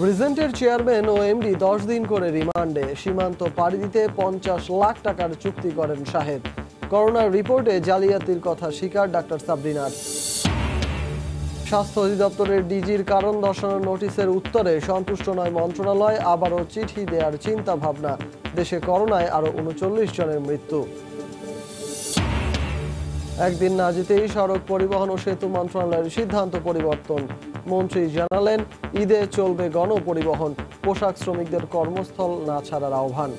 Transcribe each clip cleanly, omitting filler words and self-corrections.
রিজেন্টের chairman ও MD 10 দিন করে রিমান্ডে। সীমান্ত পাড়ি দিতে 50 লাখ টাকার চুক্তি করেন শাহেদ। করোনার রিপোর্টে জালিয়াতির কথা স্বীকার ডাক্তার সাবরিনার। স্বাস্থ্য অধিদপ্তরের ডিজির কারণ দর্শানোর নোটিশের উত্তরে সন্তুষ্ট নয় মন্ত্রণালয়। আবারও চিঠি দেওয়ার চিন্তা ভাবনা। দেশে করোনায় আরও 39 জনের মৃত্যু। একদিন না যেতেই সড়ক পরিবহন ও সেতু মন্ত্রণালয়ের সিদ্ধান্ত পরিবর্তন। মন্ত্রী জানালেন, ঈদে চলবে গণপরিবহন। পোশাক শ্রমিকদের কর্মস্থল না ছাড়ার আহ্বান।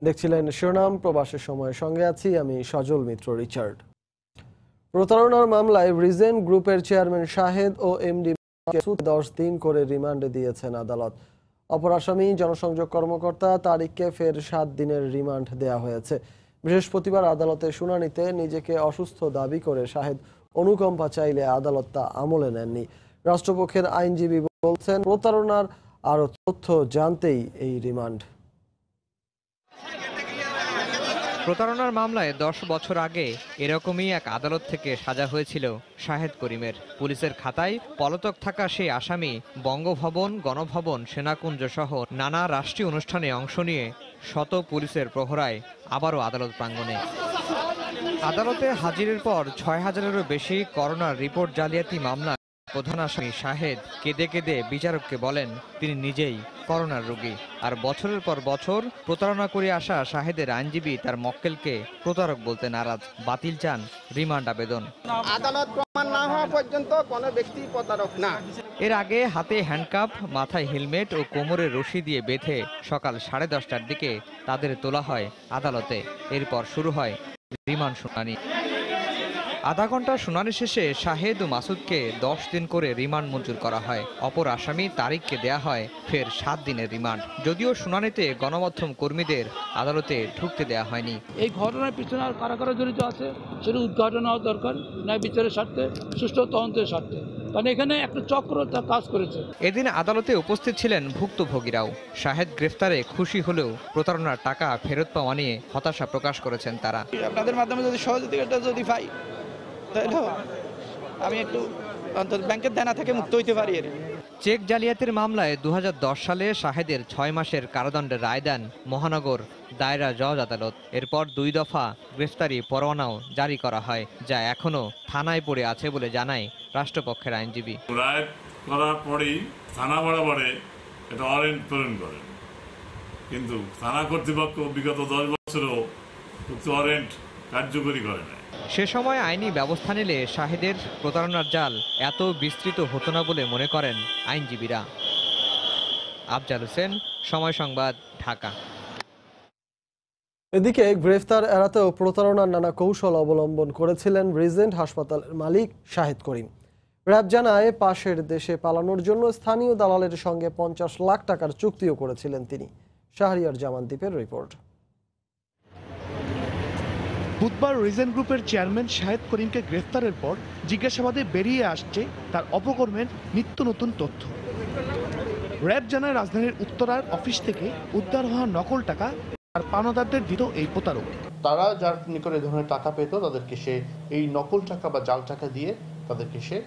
দেখছিলেন শিরোনাম। প্রবাসের সময়ের সঙ্গে আছি আমি সজল মিত্র রিচার্ড। প্রতারণার মামলায় রিজেন্ট গ্রুপের চেয়ারম্যান শাহেদ ও এমডি 10 দিন করে রিমান্ডে দিয়েছেন আদালত। অপর আসামি জনসংযোগ কর্মকর্তা তারিককে ফের 7 দিনের রিমান্ড দেয়া হয়েছে। বৃহস্পতিবার আদালতে শুনানিতে নিজেকে অসুস্থ দাবি করে শাহেদ অনুকম্পা চাইলে আদালত তা আমলে নেননি। রাষ্ট্রপক্ষের আইনজীবী বলছেন, প্রতারণার আরও তথ্য জানতেই এই রিমান্ড। প্রতারণার মামলায় 10 বছর আগে এরকমই এক আদালত থেকে সাজা হয়েছিল শাহেদ করিমের। পুলিশের খাতায় পলাতক থাকা সেই আসামি বঙ্গভবন, গণভবন, সেনাকুঞ্জ সহ নানা রাষ্ট্রীয় অনুষ্ঠানে অংশ নিয়ে শত পুলিশের প্রহরায় আবারও আদালত প্রাঙ্গণে। আদালতে হাজিরের পর 6000-এরও বেশি করোনার রিপোর্ট জালিয়াতি মামলা প্রধান আসামি শাহেদ কেঁদে কেঁদে বিচারককে বলেন তিনি নিজেই করোনার রোগী। আর বছরের পর বছর প্রতারণা করে আসা শাহেদের আইনজীবী তার মক্কেলকে প্রতারক বলতে নারাজ। বাতিল চান রিমান্ড আবেদন। আদালত প্রমাণ না হওয়া পর্যন্ত কোনো ব্যক্তি প্রতারক না। এর আগে হাতে হ্যান্ডকাপ, মাথায় হেলমেট ও কোমরে রশি দিয়ে বেঁধে সকাল 10:30টার দিকে তাদের তোলা হয় আদালতে। এরপর শুরু হয় রিমান্ড শুনানি। আধা ঘন্টা শুনানি শেষে শাহেদ ও মাসুদকে 10 দিন করে রিমান্ড মঞ্জুর করা হয়। অপর আসামি তারিককে দেয়া হয় ফের 7 দিনের রিমান্ড। যদিও শুনানিতে গণমাধ্যম কর্মীদের আদালতে ঢুকতে দেয়া হয়নি। এই ঘটনার পিছনে আর কারা কারা জড়িত আছে সেটা উদ্ঘাটন হওয়া দরকার, ন্যায় বিচারের স্বার্থে, সুষ্ঠু তদন্তের স্বার্থে, কারণ এখানে একটা চক্র তা কাজ করেছে। এদিন আদালতে উপস্থিত ছিলেন ভুক্তভোগীরাও। শাহেদ গ্রেফতারে খুশি হলেও প্রতারণার টাকা ফেরত পাওয়া নিয়ে হতাশা প্রকাশ করেছেন তারা। আপনাদের মাধ্যমে যদি সহযোগিতা যদি পাই তাহলে আমি একটু অন্তত ব্যাংকের দেনা থেকে মুক্ত হইতে পারি। চেক জালিয়াতির মামলায় 2010 সালে শাহেদের 6 মাসের কারাদণ্ডের রায় দেন মহানগর দায়রা জজ আদালত। এরপর 2 দফা গ্রেফতারি পরোয়ানাও জারি করা হয়, যা এখনো থানায় পড়ে আছে বলে জানায় রাষ্ট্রপক্ষের আইনজীবী। রায় করার পরেই থানা বরাবরে এটা ওয়ারেন্ট প্রেরণ করেন, কিন্তু থানা কর্তৃপক্ষ বিগত 10 বছরও উক্ত ওয়ারেন্ট কার্যকরী করে না। সে সময় আইনি ব্যবস্থা নিলে শাহেদের প্রতারণার জাল এত বিস্তৃত হতো না বলে মনে করেন আইনজীবীরা। আফজাল হোসেন, সময় সংবাদ, ঢাকা। এদিকে গ্রেফতার এড়াতেও প্রতারণার নানা কৌশল অবলম্বন করেছিলেন রিজেন্ট হাসপাতালের মালিক শাহেদ করিম। র্যাব জানায়, পাশের দেশে পালানোর জন্য স্থানীয় দালালের সঙ্গে 50 লাখ টাকার চুক্তিও করেছিলেন তিনি। শাহরিয়ার জামান দ্বীপের রিপোর্ট। বুধবার রিজেন্ট গ্রুপের চেয়ারম্যান শাহেদ করিমকে গ্রেফতারের পর জিজ্ঞাসাবাদে বেরিয়ে আসছে তার অপকর্মের নিত্য নতুন তথ্য। র্যাব জানায়, রাজধানীর উত্তরার অফিস থেকে উদ্ধার হওয়া নকল টাকা আর পাওনাদারদের দিত এই প্রতারক। তারা যার নিকট এই ধরনের টাকা পেত তাদেরকে সে এই নকল টাকা বা জাল টাকা দিয়ে তাদেরকে সে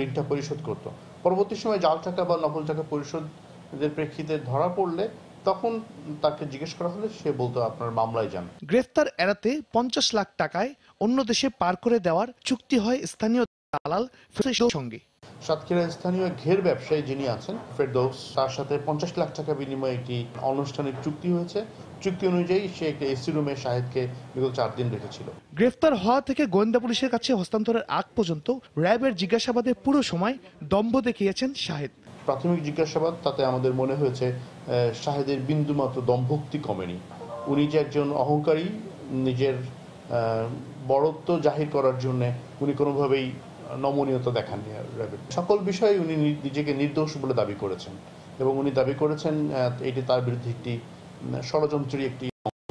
ঋণটা পরিশোধ করত। পরবর্তী সময় জাল টাকা বা নকল টাকা পরিশোধের প্রেক্ষিতে ধরা পড়লে তখন তাকে জিজ্ঞেস করা হলে সে বলতো আপনার মামলায় যান। গ্রেফতার এড়াতে 50 লাখ টাকায় অন্য দেশে পার করে দেওয়ার চুক্তি হয় স্থানীয় দালাল ফেরদৌসের সঙ্গে। সাতক্ষীরার স্থানীয় ঘের ব্যবসায়ী যিনি আছেন ফেরদৌস, তার সাথে 50 লাখ টাকা বিনিময়ে একটি আনুষ্ঠানিক চুক্তি হয়েছে। চুক্তি অনুযায়ী সে একটা এসি রুমে শাহেদকে বিগত 4 দিন রেখেছিল। গ্রেফতার হওয়া থেকে গোয়েন্দা পুলিশের কাছে হস্তান্তরের আগ পর্যন্ত র্যাবের জিজ্ঞাসাবাদে পুরো সময় দম্ভ দেখিয়েছেন শাহেদ। প্রাথমিক জিজ্ঞাসাবাদ তাতে আমাদের মনে হয়েছে শাহেদের বিন্দুমাত্র দম্ভক্তি কমেনি। উনি যে একজন অহংকারী, নিজের বড়ত্ব জাহির করার জন্য উনি কোনোভাবেই নমনীয়তা দেখাননি। সকল বিষয়ে উনি নিজেকে নির্দোষ বলে দাবি করেছেন এবং উনি দাবি করেছেন এটি তার বিরুদ্ধে একটি ষড়যন্ত্রের একটি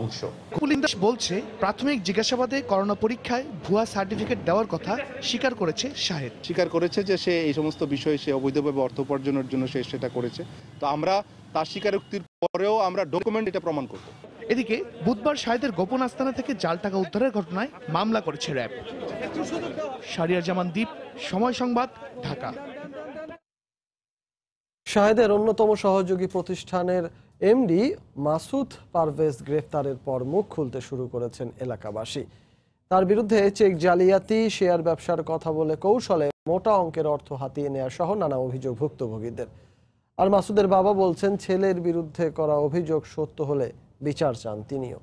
অংশ। পুলিশ বলছে, প্রাথমিক জিজ্ঞাসাবাদে করোনা পরীক্ষায় ভুয়া সার্টিফিকেট দেওয়ার কথা স্বীকার করেছে শাহেদ। স্বীকার করেছে যে সে এই সমস্ত বিষয়ে সে অবৈধভাবে অর্থ উপার্জনের জন্য সে সেটা করেছে। তো আমরা তার স্বীকারোক্তির পরেও আমরা ডকুমেন্ট এটা প্রমাণ করব। এদিকে বুধবার শাহেদের গোপন আস্তানা থেকে জাল টাকা উদ্ধারের ঘটনায় মামলা করেছে র্যাব। শাহরিয়ার জামান দ্বীপ, সময় সংবাদ, ঢাকা। শাহেদের অন্যতম সহযোগী প্রতিষ্ঠানের এমডি মাসুদ পারভেজ গ্রেফতারের পর মুখ খুলতে শুরু করেছেন এলাকাবাসী। তার বিরুদ্ধে চেক জালিয়াতি, শেয়ার ব্যবসার কথা বলে কৌশলে মোটা অঙ্কের অর্থ হাতিয়ে নেওয়া সহ নানা অভিযোগ ভুক্তভোগীদের। আর মাসুদের বাবা বলছেন, ছেলের বিরুদ্ধে করা অভিযোগ সত্য হলে বিচার চান তিনিও।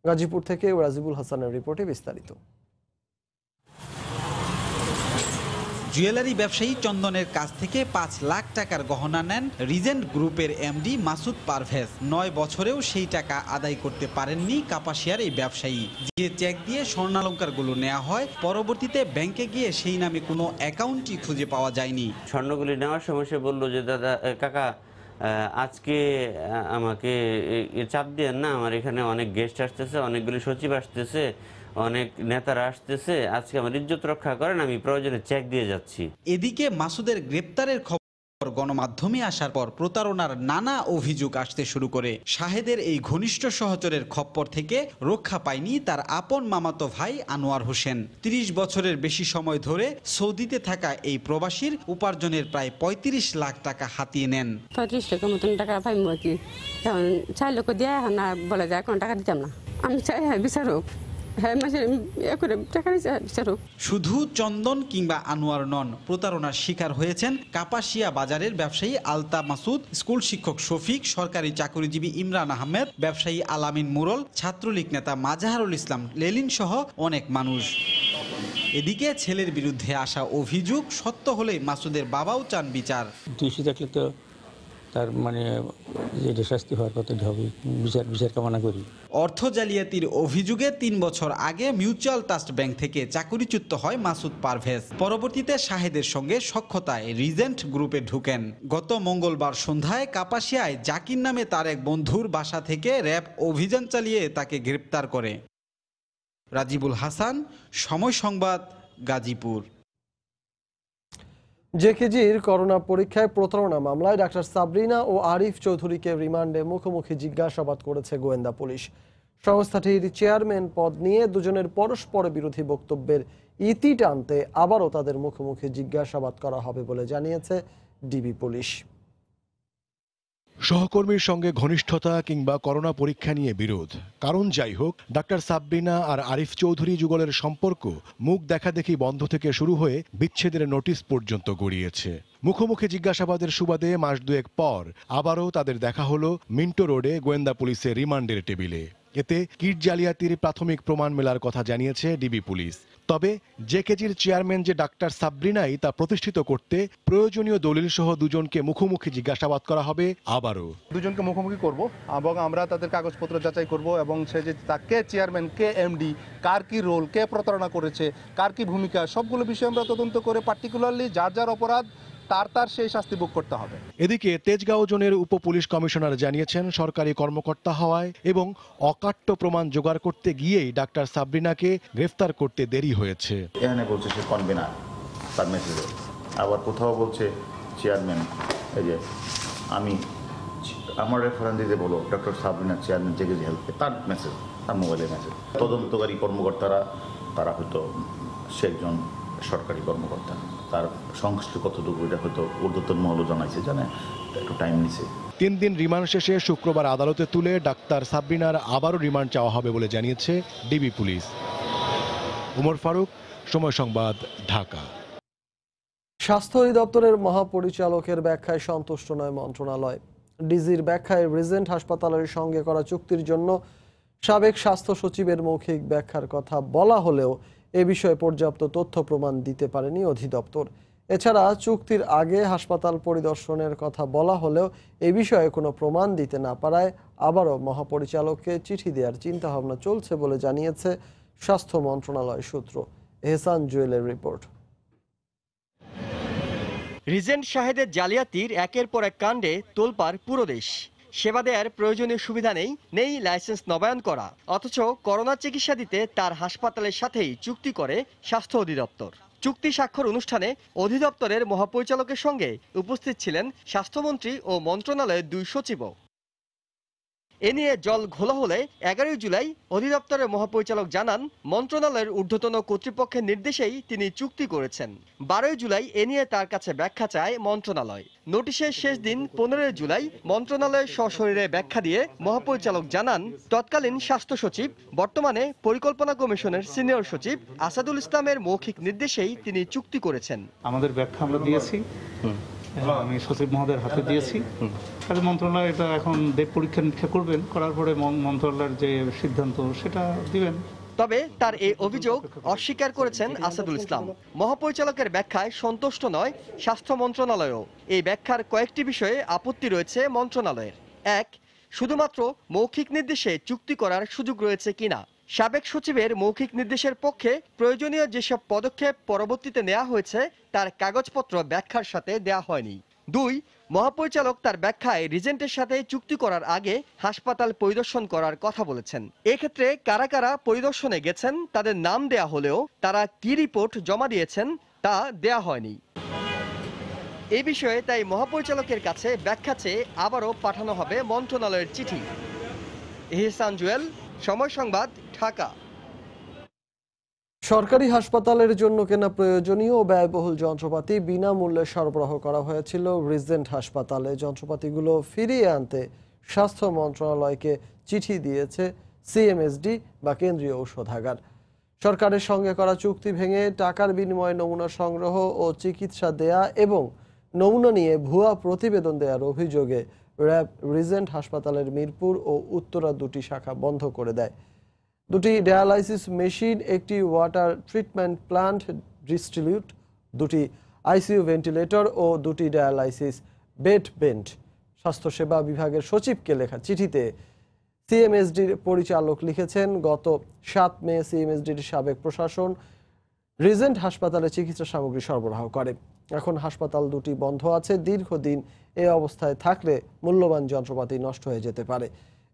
গাজীপুর থেকে রাজিবুল হাসানের রিপোর্টে বিস্তারিত। জুয়েলারি ব্যবসায়ী চন্দনের কাছ থেকে ৫ লাখ টাকার গহনা নেন রিজেন্ট গ্রুপের এমডি মাসুদ পারভেজ। ৯ বছরেও সেই টাকা আদায় করতে পারেননি কাপাসিয়ার এই ব্যবসায়ী। যে চেক দিয়ে স্বর্ণালংকারগুলো নেওয়া হয়, পরবর্তীতে ব্যাংকে গিয়ে সেই নামে কোনো অ্যাকাউন্টই খুঁজে পাওয়া যায়নি। স্বর্ণগুলি নেওয়ার সময় সে বললো যে দাদা কাকা আজকে আমাকে চাপ দিয়েন না, আমার এখানে অনেক গেস্ট আসতেছে, অনেকগুলি সচিব আসতেছে, অনেক নেতারা আসতেছে, আজকে আমার ইজ্জত রক্ষা করেন, আমি প্রয়োজনে চেক দিয়ে যাচ্ছি। এদিকে মাসুদের গ্রেপ্তারের খবর গণমাধ্যমে আসার পর প্রতারণার নানা অভিযোগ আসতে শুরু করে। শাহেদের এই ঘনিষ্ঠ সহচরের খপ্পর থেকে রক্ষা পায়নি তার আপন মামাতো ভাই আনোয়ার হোসেন। ৩০ বছরের বেশি সময় ধরে সৌদিতে থাকা এই প্রবাসীর উপার্জনের প্রায় ৩৫ লাখ টাকা হাতিয়ে নেন। ৩৫ লাখ মতন টাকা পাই কি এখন ৪ লক্ষ দিয়ে এখন আর বলা যায় কোন টাকা দিতাম না। আমি চাই বিচারক, শুধু চন্দন কিংবা আনোয়ার নন, প্রতারণার শিকার হয়েছেন কাপাসিয়া বাজারের ব্যবসায়ী আলতা মাসুদ, স্কুল শিক্ষক শফিক, সরকারি চাকরিজীবী ইমরান আহমেদ, ব্যবসায়ী আলামিন মুরল, ছাত্রলীগ নেতা মাজাহারুল ইসলাম লেলিন সহ অনেক মানুষ। এদিকে ছেলের বিরুদ্ধে আসা অভিযোগ সত্য হলে মাসুদের বাবাও চান বিচার। দোষী থাকলে তো তার যেটা শাস্তি হওয়ার কথা হবে, বিচার কামনা করি। অর্থ জালিয়াতির অভিযোগে ৩ বছর আগে মিউচুয়াল ট্রাস্ট ব্যাংক থেকে চাকুরিচ্যুত হয় মাসুদ পারভেজ। পরবর্তীতে শাহেদের সঙ্গে সখ্যতায় রিজেন্ট গ্রুপে ঢুকেন। গত মঙ্গলবার সন্ধ্যায় কাপাসিয়ায় জাকির নামে তার এক বন্ধুর বাসা থেকে র্যাব অভিযান চালিয়ে তাকে গ্রেপ্তার করে। রাজিবুল হাসান, সময় সংবাদ, গাজীপুর। জেকেজির করোনা পরীক্ষায় প্রতারণা মামলায় ডাক্তার সাবরিনা ও আরিফ চৌধুরীকে রিমান্ডে মুখোমুখি জিজ্ঞাসাবাদ করেছে গোয়েন্দা পুলিশ। সংস্থাটির চেয়ারম্যান পদ নিয়ে দুজনের পরস্পর বিরোধী বক্তব্যের ইতি টানতে আবারও তাদের মুখোমুখি জিজ্ঞাসাবাদ করা হবে বলে জানিয়েছে ডিবি পুলিশ। সহকর্মীর সঙ্গে ঘনিষ্ঠতা কিংবা করোনা পরীক্ষা নিয়ে বিরোধ, কারণ যাই হোক, ডাক্তার সাবরিনা আর আরিফ চৌধুরী যুগলের সম্পর্ক মুখ দেখাদেখি বন্ধ থেকে শুরু হয়ে বিচ্ছেদের নোটিশ পর্যন্ত গড়িয়েছে। মুখোমুখি জিজ্ঞাসাবাদের সুবাদে মাস দুয়েক পর আবারও তাদের দেখা হলো মিন্টো রোডে গোয়েন্দা পুলিশের রিমান্ডের টেবিলে। এতে কিট জালিয়াতির প্রাথমিক প্রমাণ মেলার কথা জানিয়েছে ডিবি পুলিশ। তবে জেকেজির চেয়ারম্যান যে ডাক্তার সাবরিনাই তা প্রতিষ্ঠিত করতে প্রয়োজনীয় দলিল সহ দুজনকে মুখোমুখি জিজ্ঞাসাবাদ করা হবে আবারও। দুজনকে মুখোমুখি করব এবং আমরা তাদের কাগজপত্র যাচাই করব এবং সে যে কে চেয়ারম্যান, কে এমডি, কার কি রোল, কে প্রতারণা করেছে, কার কি ভূমিকা, সবগুলো বিষয় আমরা তদন্ত করে পার্টিকুলারলি যার যার অপরাধ তার সেই শাস্তি ভোগ করতে হবে। এদিকে তেজগাঁও জোনের উপ পুলিশ কমিশনার জানিয়েছেন, সরকারি কর্মকর্তা হওয়ায় এবং অকাট্য প্রমাণ জোগাড় করতে গিয়েই ডাক্তার সাবরিনাকে গ্রেফতার করতে দেরি হয়েছে। এখানে বলছে সে কনভেনার, তার মেসেজে আবার কোথাও বলছে চেয়ারম্যান। এই যে আমি আমার রেফারেন্স দিতে বলো ডক্টর সাবরিনা চেয়ারম্যান জেকেজি হেলথে, তার মেসেজ, তার মোবাইলের মেসেজ। তদন্তকারী কর্মকর্তারা তারা হয়তো সে একজন সরকারি কর্মকর্তা, তার সংশ্লিষ্ট কতটুকু এটা হয়তো ঊর্ধ্বতন মহলও জানাইছে, জানে একটু টাইম নিছে। 3 দিন রিমান্ড শেষে শুক্রবার আদালতে তুলে ডাক্তার সাবরিনার আবারও রিমান্ড চাওয়া হবে বলে জানিয়েছে ডিবি পুলিশ। উমর ফারুক, সময় সংবাদ, ঢাকা। স্বাস্থ্য অধিদপ্তরের মহাপরিচালকের ব্যাখ্যায় সন্তুষ্ট নয় মন্ত্রণালয়। ডিজির ব্যাখ্যায় রিজেন্ট হাসপাতালের সঙ্গে করা চুক্তির জন্য সাবেক স্বাস্থ্য সচিবের মৌখিক ব্যাখ্যার কথা বলা হলেও এ বিষয়ে পর্যাপ্ত তথ্য প্রমাণ দিতে পারেনি অধিদপ্তর। এছাড়া চুক্তির আগে হাসপাতাল পরিদর্শনের কথা বলা হলেও এ বিষয়ে কোনো প্রমাণ দিতে না পারায় আবারও মহাপরিচালককে চিঠি দেওয়ার চিন্তাভাবনা চলছে বলে জানিয়েছে স্বাস্থ্য মন্ত্রণালয় সূত্র। এহসান জুয়েলের রিপোর্ট। রিজেন্ট শাহেদের জালিয়াতির একের পর এক কাণ্ডে তোলপাড় পুরো দেশ। সেবা দেওয়ার প্রয়োজনীয় সুবিধা নেই লাইসেন্স নবায়ন করা, অথচ করোনা চিকিৎসা দিতে তার হাসপাতালের সাথেই চুক্তি করে স্বাস্থ্য অধিদপ্তর। চুক্তি স্বাক্ষর অনুষ্ঠানে অধিদপ্তরের মহাপরিচালকের সঙ্গে উপস্থিত ছিলেন স্বাস্থ্যমন্ত্রী ও মন্ত্রণালয়ের 2 সচিবও। এ নিয়ে জল ঘোলা হলে 11 জুলাই অধিদপ্তরের মহাপরিচালক জানান, মন্ত্রণালয়ের ঊর্ধ্বতন কর্তৃপক্ষের নির্দেশেই তিনি চুক্তি করেছেন। 12 জুলাই এ নিয়ে তার কাছে ব্যাখ্যা চায় মন্ত্রণালয়। নোটিশের শেষ দিন 15 জুলাই মন্ত্রণালয়ের সশরীরে ব্যাখ্যা দিয়ে মহাপরিচালক জানান, তৎকালীন স্বাস্থ্য সচিব, বর্তমানে পরিকল্পনা কমিশনের সিনিয়র সচিব আসাদুল ইসলামের মৌখিক নির্দেশেই তিনি চুক্তি করেছেন। আমাদের ব্যাখ্যা আমরা দিয়েছি, আমি সচিব মহোদয়ের হাতে দিয়েছি। তাহলে মন্ত্রণালয় এটা এখন পরীক্ষা নিরীক্ষা করবেন, করার পরে মন্ত্রণালয়ের যে সিদ্ধান্ত সেটা দিবেন। তবে তার এই অভিযোগ অস্বীকার করেছেন আসাদুল ইসলাম। মহাপরিচালকের ব্যাখ্যায় সন্তুষ্ট নয় স্বাস্থ্য মন্ত্রণালয়ও। এই ব্যাখ্যার কয়েকটি বিষয়ে আপত্তি রয়েছে মন্ত্রণালয়ের। এক, শুধুমাত্র মৌখিক নির্দেশে চুক্তি করার সুযোগ রয়েছে কিনা। সাবেক সচিবের মৌখিক নির্দেশের পক্ষে প্রয়োজনীয় যেসব পদক্ষেপ পরবর্তীতে নেওয়া হয়েছে তার কাগজপত্র ব্যাখ্যার সাথে দেওয়া হয়নি। 2, মহাপরিচালক তার ব্যাখ্যায় রিজেন্টের সাথে চুক্তি করার আগে হাসপাতাল পরিদর্শন করার কথা বলেছেন। এক্ষেত্রে কারা কারা পরিদর্শনে গেছেন তাদের নাম দেয়া হলেও তারা কি রিপোর্ট জমা দিয়েছেন তা দেয়া হয়নি। এই বিষয়ে তাই মহাপরিচালকের কাছে ব্যাখ্যা চেয়ে আবারও পাঠানো হবে মন্ত্রণালয়ের চিঠি। ইহসান জুয়েল, সময় সংবাদ, ঢাকা। সরকারি হাসপাতালের জন্য কেনা প্রয়োজনীয় ও ব্যয়বহুল যন্ত্রপাতি বিনামূল্যে সরবরাহ করা হয়েছিল রিজেন্ট হাসপাতালে। যন্ত্রপাতিগুলো ফিরিয়ে আনতে স্বাস্থ্য মন্ত্রণালয়কে চিঠি দিয়েছে সিএমএসডি বা কেন্দ্রীয় ঔষধাগার। সরকারের সঙ্গে করা চুক্তি ভেঙে টাকার বিনিময়ে নমুনা সংগ্রহ ও চিকিৎসা দেয়া এবং নমুনা নিয়ে ভুয়া প্রতিবেদন দেওয়ার অভিযোগে র্যাব রিজেন্ট হাসপাতালের মিরপুর ও উত্তরা দুটি শাখা বন্ধ করে দেয়। দুটি ডায়ালাইসিস মেশিন, একটি ওয়াটার ট্রিটমেন্ট প্ল্যান্ট ডিস্ট্রিবিউট, দুটি আইসিইউ ভেন্টিলেটর ও দুটি ডায়ালাইসিস বেড বেন্ট। স্বাস্থ্যসেবা বিভাগের সচিবকে লেখা চিঠিতে সিএমএসডির পরিচালক লিখেছেন, গত 7 মে সিএমএসডির সাবেক প্রশাসন রিজেন্ট হাসপাতালে চিকিৎসা সামগ্রী সরবরাহ করে। এখন হাসপাতাল দুটি বন্ধ আছে। দীর্ঘদিন এ অবস্থায় থাকলে মূল্যবান যন্ত্রপাতি নষ্ট হয়ে যেতে পারে।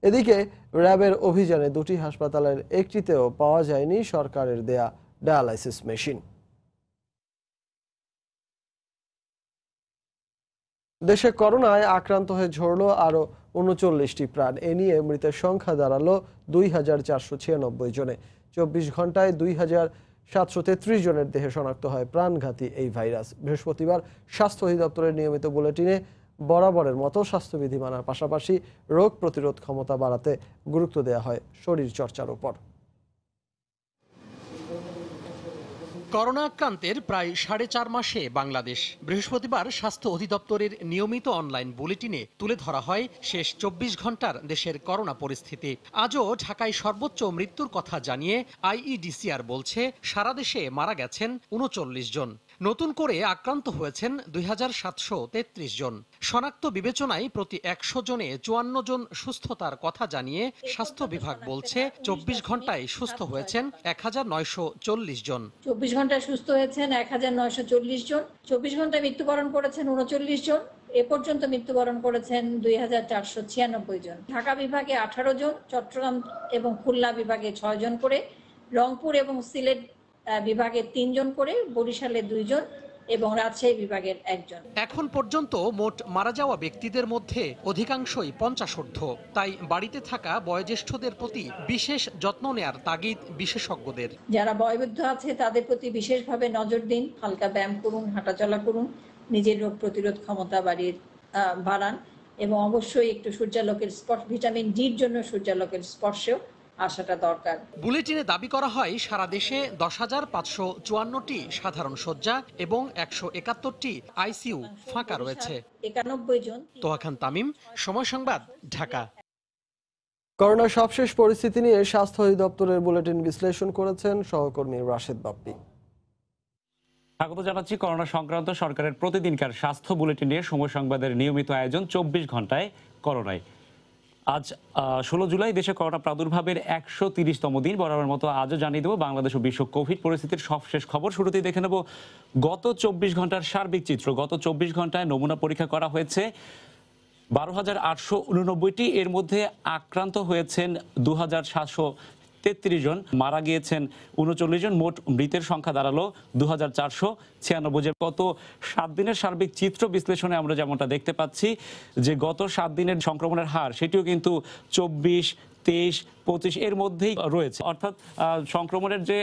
এদিকে র্যাবের অভিযানে দুটি হাসপাতালের একটিতেও পাওয়া যায়নি সরকারের দেয়া ডায়ালাইসিস মেশিন। দেশে করোনায় আক্রান্ত হয়ে ঝরল আরও 39টি প্রাণ। এ নিয়ে মৃতের সংখ্যা দাঁড়ালো 2496 জনে। 24 ঘন্টায় 2733 জনের দেহে শনাক্ত হয় প্রাণঘাতী এই ভাইরাস। বৃহস্পতিবার স্বাস্থ্য অধিদপ্তরের নিয়মিত বুলেটিনে বরাবরের মতো স্বাস্থ্যবিধি মানার পাশাপাশি রোগ প্রতিরোধ ক্ষমতা বাড়াতে গুরুত্ব দেওয়া হয় শরীর চর্চার উপর। করোনা আক্রান্তের প্রায় 4.5 মাসে বাংলাদেশ। বৃহস্পতিবার স্বাস্থ্য অধিদপ্তরের নিয়মিত অনলাইন বুলেটিনে তুলে ধরা হয় শেষ 24 ঘন্টার দেশের করোনা পরিস্থিতি। আজও ঢাকায় সর্বোচ্চ মৃত্যুর কথা জানিয়ে আইইডিসিআর বলছে সারা দেশে মারা গেছেন 39 জন। নতুন করে আক্রান্ত হয়েছেন 2733 জন। শনাক্ত বিবেচনায় প্রতি 100 জনে 54 জন সুস্থতার কথা জানিয়ে স্বাস্থ্য বিভাগ বলছে 24 ঘন্টায় সুস্থ হয়েছেন 1940 জন। 24 ঘন্টায় সুস্থ হয়েছেন 1940 জন। 24 ঘন্টায় মৃত্যুবরণ করেছেন 39 জন। এ পর্যন্ত মৃত্যুবরণ করেছেন 2496 জন। ঢাকা বিভাগে 18 জন, চট্টগ্রাম এবং খুলনা বিভাগে 6 জন করে, রংপুর এবং সিলেট বিভাগে 3 জন করে, বরিশালে 2 জন এবং রাজশাহী বিভাগের 1 জন। এখন পর্যন্ত মোট মারা যাওয়া ব্যক্তিদের মধ্যে অধিকাংশই 50 ঊর্ধ্ব। তাই বাড়িতে থাকা বয়োজ্যেষ্ঠদের প্রতি বিশেষ যত্ন নেয়ার তাগিদ বিশেষজ্ঞদের। যারা বয়োবৃদ্ধ আছে তাদের প্রতি বিশেষভাবে নজর দিন, হালকা ব্যায়াম করুন, হাঁটাচলা করুন, নিজের রোগ প্রতিরোধ ক্ষমতা বাড়ান এবং অবশ্যই একটু সূর্যালোকের স্পর্শ, ভিটামিন ডির জন্য সূর্যালোকের স্পর্শেও আসাটা দরকার। বুলেটিনে দাবি করা হয় সারা দেশে 10,554টি সাধারণ শয্যা এবং 171টি আইসিইউ ফাঁকা রয়েছে। 91 জন। তোহা খান তামিম, সময় সংবাদ, ঢাকা। করোনার সবশেষ পরিস্থিতি নিয়ে স্বাস্থ্য অধিদপ্তরের বুলেটিন বিশ্লেষণ করেছেন সহকর্মী রাশেদ বাপ্পি। স্বাগত জানাচ্ছি করোনা সংক্রান্ত সরকারের প্রতিদিনকার স্বাস্থ্য বুলেটিন নিয়ে সময় সংবাদের নিয়মিত আয়োজন 24 ঘন্টায় করোনায়। আজ 16 জুলাই দেশে করোনা প্রাদুর্ভাবের 130তম দিন। বরাবর মতো আজও জানিয়ে দেবো বাংলাদেশ ও বিশ্ব কোভিড পরিস্থিতির সবশেষ খবর। শুরুতেই দেখে নেব গত 24 ঘন্টার সার্বিক চিত্র। গত 24 ঘন্টায় নমুনা পরীক্ষা করা হয়েছে 12,889টি। এর মধ্যে আক্রান্ত হয়েছেন 2,700 33 জন, মারা গিয়েছেন 39 জন, মোট মৃতের সংখ্যা দাঁড়ালো 2496। গত 7 দিনের সার্বিক চিত্র বিশ্লেষণে আমরা যেমনটা দেখতে পাচ্ছি যে গত 7 দিনের সংক্রমণের হার সেটিও কিন্তু 24, 23, 25 এর মধ্যেই রয়েছে, অর্থাৎ সংক্রমণের যে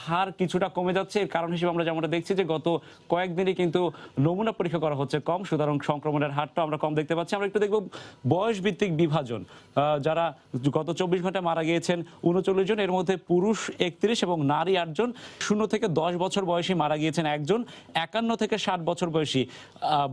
হার কিছুটা কমে যাচ্ছে। এর কারণ হিসেবে আমরা যেমনটা দেখছি যে গত কয়েকদিনই কিন্তু নমুনা পরীক্ষা করা হচ্ছে কম, সুতরাং সংক্রমণের হারটা আমরা কম দেখতে পাচ্ছি। আমরা একটু দেখব বয়স ভিত্তিক বিভাজন, যারা গত 24 ঘন্টায় মারা গিয়েছেন 39 জন, এর মধ্যে পুরুষ 31 এবং নারী 8 জন, 0 থেকে 10 বছর বয়সী মারা গিয়েছেন 1 জন, 51 থেকে 60 বছর বয়সী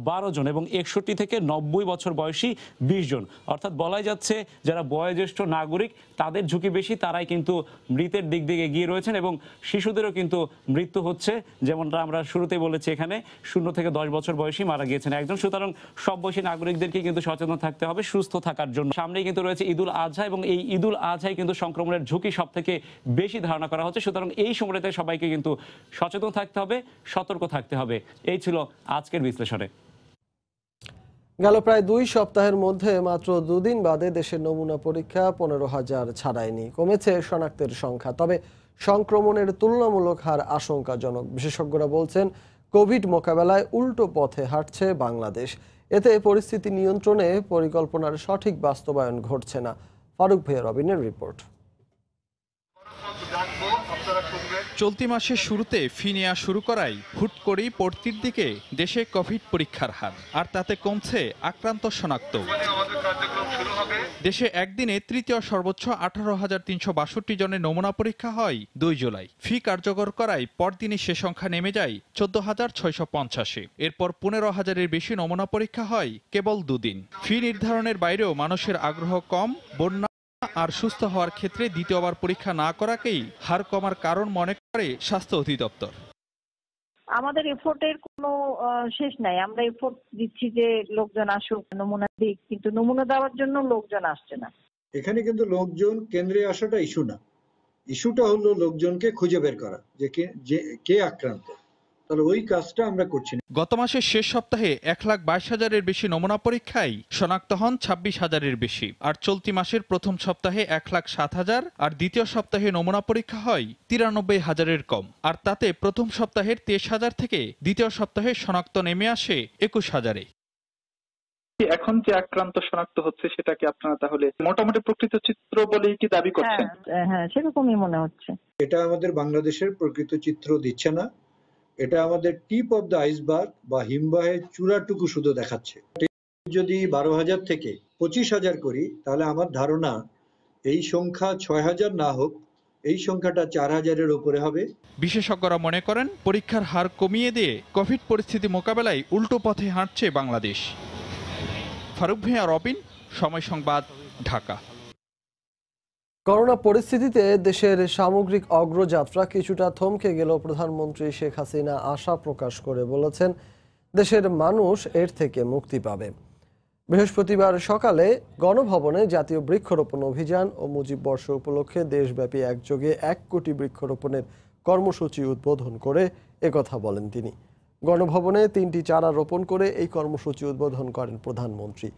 12 জন এবং 61 থেকে 90 বছর বয়সী 20 জন। অর্থাৎ বলাই যাচ্ছে যারা বয়োজ্যেষ্ঠ নাগরিক তাদের ঝুঁকি বেশি, তারাই কিন্তু মৃতের দিক দিয়ে এগিয়ে রয়েছেন এবং শিশুদেরও কিন্তু মৃত্যু হচ্ছে, যেমনটা আমরা শুরুতেই বলেছি এখানে 0 থেকে 10 বছর বয়সী মারা গিয়েছেন 1 জন। সুতরাং সব বয়সী নাগরিকদেরকে কিন্তু সচেতন থাকতে হবে সুস্থ থাকার জন্য। সামনেই কিন্তু রয়েছে ঈদুল আজহা এবং এই ঈদুল আজহায় কিন্তু সংক্রমণের ঝুঁকি সব থেকে বেশি ধারণা করা হচ্ছে, সুতরাং এই সময়টাতে সবাইকে কিন্তু সচেতন থাকতে হবে, সতর্ক থাকতে হবে। এই ছিল আজকের বিশ্লেষণে। গেল প্রায় 2 সপ্তাহের মধ্যে মাত্র 2 দিন বাদে দেশের নমুনা পরীক্ষা 15,000 ছাড়ায়নি, কমেছে শনাক্তের সংখ্যা। তবে সংক্রমণের তুলনামূলক হার আশঙ্কাজনক। বিশেষজ্ঞরা বলছেন কোভিড মোকাবেলায় উল্টো পথে হাঁটছে বাংলাদেশ। এতে পরিস্থিতি নিয়ন্ত্রণে পরিকল্পনার সঠিক বাস্তবায়ন ঘটছে না। ফারুক ভাইয়া রবিনের রিপোর্ট। চলতি মাসের শুরুতে ফি নেওয়া শুরু করায় হুট করেই পড়তির দিকে দেশে কোভিড পরীক্ষার হার, আর তাতে কমছে আক্রান্ত শনাক্ত। দেশে একদিনে তৃতীয় সর্বোচ্চ 18,362 জনের নমুনা পরীক্ষা হয় 2 জুলাই। ফি কার্যকর করায় পরদিনই সে সংখ্যা নেমে যায় 14,685। এরপর 15,000-এর বেশি নমুনা পরীক্ষা হয় কেবল 2 দিন। ফি নির্ধারণের বাইরেও মানুষের আগ্রহ কম, বন্যা আর সুস্থ হওয়ার ক্ষেত্রে দ্বিতীয়বার পরীক্ষা না করাকেই হার কমার কারণ মনে করে স্বাস্থ্য অধিদপ্তর। আমাদের এফোর্টের কোনো শেষ নাই, আমরা এফোর্ট দিচ্ছি যে লোকজন আসুক, নমুনা দিক, কিন্তু নমুনা দেওয়ার জন্য লোকজন আসছে না। এখানে কিন্তু লোকজন কেন্দ্রে আসাটা ইস্যু না, ইস্যুটা হলো লোকজনকে খুঁজে বের করা যে কে আক্রান্ত, তাহলে ওই কাজটা আমরা করছি না। গত মাসের শেষ সপ্তাহে 1,22,000-এর বেশি নমুনা পরীক্ষায় শনাক্ত হন 26,000-এর বেশি, আর চলতি মাসের প্রথম সপ্তাহে 1,07,000 আর দ্বিতীয় সপ্তাহে নমুনা পরীক্ষা হয় 93,000-এর কম, আর তাতে প্রথম সপ্তাহের 23,000 থেকে দ্বিতীয় সপ্তাহে শনাক্ত নেমে আসে 21,000-এ। এখন যে আক্রান্ত শনাক্ত হচ্ছে সেটাকে আপনারা তাহলে মোটামুটি প্রকৃত চিত্র বলেই কি দাবি করছেন? হ্যাঁ, সেরকমই মনে হচ্ছে। এটা আমাদের বাংলাদেশের প্রকৃত চিত্র দিচ্ছে না, এটা আমাদের টিপ অফ দ্য আইসবার্গ বা হিমবাহের চূড়াটুকু শুধু দেখাচ্ছে। যদি 12,000 থেকে 25,000 করি তাহলে আমার ধারণা এই সংখ্যা 6,000 না হোক, এই সংখ্যাটা 4,000-এর উপরে হবে। বিশেষজ্ঞরা মনে করেন পরীক্ষার হার কমিয়ে দিয়ে কোভিড পরিস্থিতি মোকাবেলায় উল্টো পথে হাঁটছে বাংলাদেশ। ফারুক ভাইয়া রবিন, সময় সংবাদ, ঢাকা। করোনা পরিস্থিতিতে দেশের সামগ্রিক অগ্রযাত্রা কিছুটা থমকে গেল। প্রধানমন্ত্রী শেখ হাসিনা আশা প্রকাশ করে বলেছেন দেশের মানুষ এর থেকে মুক্তি পাবে। বৃহস্পতিবার সকালে গণভবনে জাতীয় বৃক্ষরোপণ অভিযান ও মুজিব বর্ষ উপলক্ষে দেশব্যাপী একযোগে 1 কোটি বৃক্ষরোপণের কর্মসূচি উদ্বোধন করে একথা বলেন তিনি। গণভবনে 3টি চারা রোপণ করে এই কর্মসূচি উদ্বোধন করেন প্রধানমন্ত্রী।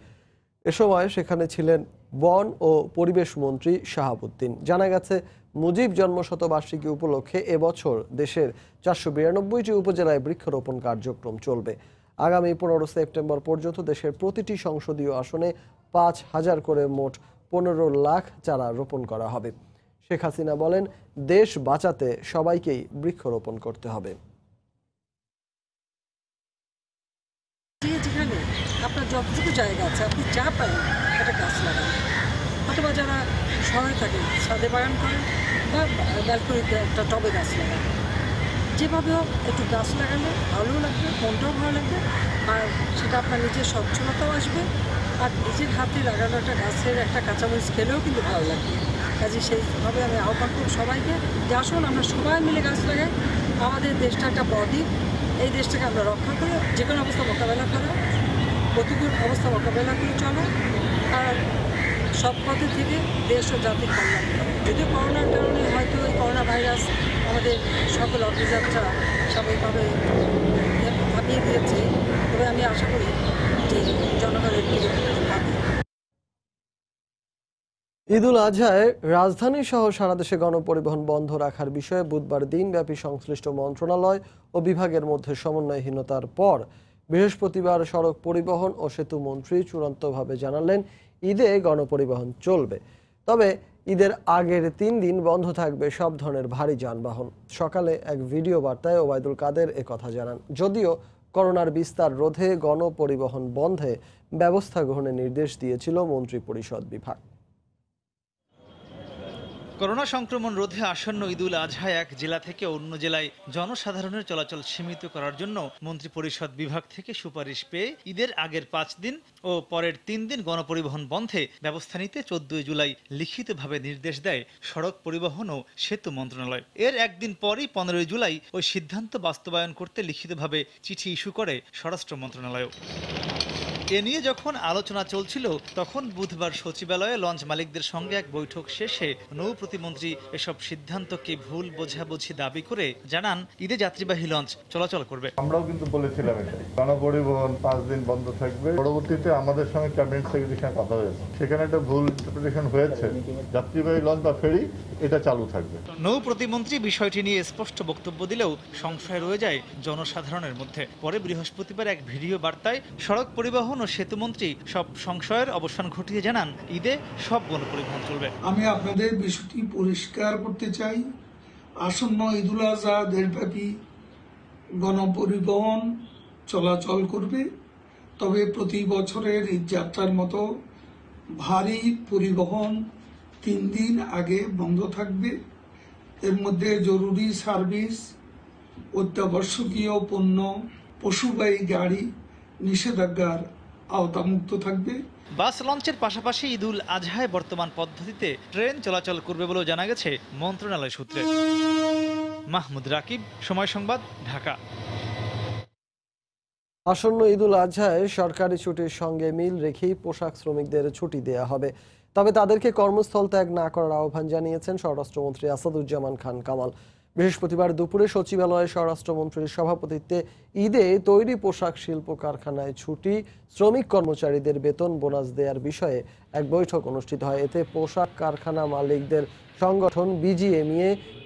এ সময় সেখানে ছিলেন বন ও পরিবেশ মন্ত্রী শাহাবুদ্দিন। জানা গেছে মুজিব জন্মশতবার্ষিকী উপলক্ষে এবছর দেশের 492টি উপজেলায় বৃক্ষরোপণ কার্যক্রম চলবে। আগামী 15 সেপ্টেম্বর পর্যন্ত দেশের প্রতিটি সংসদীয় আসনে 5,000 করে মোট 15 লাখ চারা রোপণ করা হবে। শেখ হাসিনা বলেন, দেশ বাঁচাতে সবাইকেই বৃক্ষরোপণ করতে হবে। যেখানে আপনার যতটুকু জায়গা আছে আপনি যা পারেন একটা গাছ লাগান, অথবা যারা শহরে থাকেন ছাদে বাগান করেন বা ব্যালকনিতে একটা টবে গাছ লাগান। যেভাবে হোক একটু গাছ লাগালে ভালোও লাগবে, মনটাও ভালো লাগবে, আর সেটা আপনার নিজের সচ্ছলতাও আসবে, আর নিজের হাতে লাগানো একটা গাছের একটা কাঁচামরিচ খেলেও কিন্তু ভালো লাগবে। কাজে সেইভাবে আমি আহ্বান করব সবাইকে যে আসুন আমরা সবাই মিলে গাছ লাগাই। আমাদের দেশটা একটা বদ্বীপ, এই দেশটাকে আমরা রক্ষা করে যে কোনো অবস্থা মোকাবেলা করা, প্রতিকূল অবস্থা মোকাবেলা করে চলো, আর সব পথে থেকে দেশ ও জাতির কল্যাণ করে। যদিও করোনার কারণে হয়তো এই করোনা ভাইরাস আমাদের সকল অগ্রযাত্রা স্বাভাবিকভাবে থামিয়ে দিয়েছে, তবে আমি আশা করি যে জনগণের পাবে। ঈদুল আজহায় রাজধানী সহ সারা দেশে গণপরিবহন বন্ধ রাখার বিষয়ে বুধবার দিনব্যাপী সংশ্লিষ্ট মন্ত্রণালয় ও বিভাগের মধ্যে সমন্বয়হীনতার পর বৃহস্পতিবার সড়ক পরিবহন ও সেতু মন্ত্রী চূড়ান্তভাবে জানালেন ঈদে গণপরিবহন চলবে, তবে ঈদের আগের 3 দিন বন্ধ থাকবে সব ধরনের ভারী যানবাহন। সকালে এক ভিডিও বার্তায় ওবায়দুল কাদের একথা জানান। যদিও করোনার বিস্তার রোধে গণপরিবহন বন্ধে ব্যবস্থা গ্রহণের নির্দেশ দিয়েছিল মন্ত্রিপরিষদ বিভাগ। করোনা সংক্রমণ রোধে আসন্ন ঈদুল আজহায় এক জেলা থেকে অন্য জেলায় জনসাধারণের চলাচল সীমিত করার জন্য মন্ত্রিপরিষদ বিভাগ থেকে সুপারিশ পেয়ে ঈদের আগের 5 দিন ও পরের 3 দিন গণপরিবহন বন্ধে ব্যবস্থা নিতে 14 জুলাই লিখিতভাবে নির্দেশ দেয় সড়ক পরিবহন ও সেতু মন্ত্রণালয়। এর একদিন পরই 15 জুলাই ওই সিদ্ধান্ত বাস্তবায়ন করতে লিখিতভাবে চিঠি ইস্যু করে স্বরাষ্ট্র মন্ত্রণালয়। এ নিয়ে যখন আলোচনা চলছিল তখন বুধবার সচিবালয়ে লঞ্চ মালিকদের সঙ্গে এক বৈঠক শেষে নৌ প্রতিমন্ত্রী এসব সিদ্ধান্তকে ভুল বোঝাবুঝি দাবি করে জানান ঈদে যাত্রীবাহী লঞ্চ চলাচল করবে। আমরাও কিন্তু বলেছিলাম এটা গণপরিবহন 5 দিন বন্ধ থাকবে। পরবর্তীতে আমাদের সঙ্গে ক্যাবিনেট সেক্রেটারির সঙ্গে কথা হয়েছে, সেখানে একটা ভুল ইন্টারপ্রিটেশন হয়েছে, যাত্রীবাহী লঞ্চ বা ফেরি এটা চালু থাকবে। নৌ প্রতিমন্ত্রী বিষয়টি নিয়ে স্পষ্ট বক্তব্য দিলেও সংশয় রয়ে যায় জনসাধারণের মধ্যে। পরে বৃহস্পতিবার এক ভিডিও বার্তায় সড়ক পরিবহন ও সেতুমন্ত্রী সব সংশয়ের অবসান ঘটিয়ে জানান ঈদে সব গণপরিবহন চলবে। আমি আপনাদের বিষয়টি পরিষ্কার করতে চাই, আসন্ন ঈদুল আজহা দেশব্যাপী গণপরিবহন চলাচল করবে, তবে প্রতি বছরের ঈদ যাত্রার মতো ভারী পরিবহন 3 দিন আগে বন্ধ থাকবে। এর মধ্যে জরুরি সার্ভিস, অত্যাবশ্যকীয় পণ্য, পশুবাহী গাড়ি নিষেধাজ্ঞার আওতামুক্ত থাকবে। বাস লঞ্চের পাশাপাশি ঈদুল আজহায় বর্তমান পদ্ধতিতে ট্রেন চলাচল করবে বলেও জানা গেছে মন্ত্রণালয় সূত্রে। মাহমুদ রাকিব, সময় সংবাদ, ঢাকা। আসন্ন ঈদুল আজহায় সরকারি ছুটির সঙ্গে মিল রেখেই পোশাক শ্রমিকদের ছুটি দেয়া হবে, তবে তাদেরকে কর্মস্থল ত্যাগ না করার আহ্বান জানিয়েছেন স্বরাষ্ট্রমন্ত্রী আসাদুজ্জামান খান কামাল। বৃহস্পতিবার দুপুরে সচিবালয়ে স্বরাষ্ট্রমন্ত্রীর সভাপতিত্বে ঈদে তৈরি পোশাক শিল্প কারখানায় ছুটি, শ্রমিক কর্মচারীদের বেতন বোনাস দেওয়ার বিষয়ে এক বৈঠক অনুষ্ঠিত হয়। এতে পোশাক কারখানা মালিকদের সংগঠন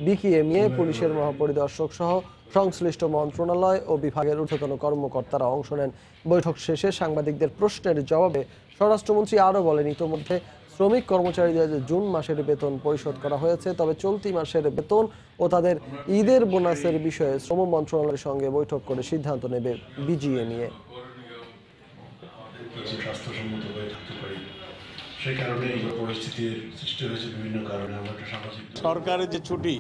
বিকিএমইএ, পুলিশের মহাপরিদর্শক সহ সংশ্লিষ্ট মন্ত্রণালয় ও বিভাগের ঊর্ধ্বতন কর্মকর্তারা অংশ নেন। বৈঠক শেষে সাংবাদিকদের প্রশ্নের জবাবে স্বরাষ্ট্রমন্ত্রী আরও বলেন, ইতোমধ্যে শ্রমিক কর্মচারীদের জুন মাসের বেতন পরিশোধ করা হয়েছে, তবে চলতি মাসের বেতন ও তাদের ঈদের বোনাসের বিষয়ে শ্রম মন্ত্রণালয়ের সঙ্গে বৈঠক করে সিদ্ধান্ত নেবে বিজিএমইএ। সরকারের যে ছুটি,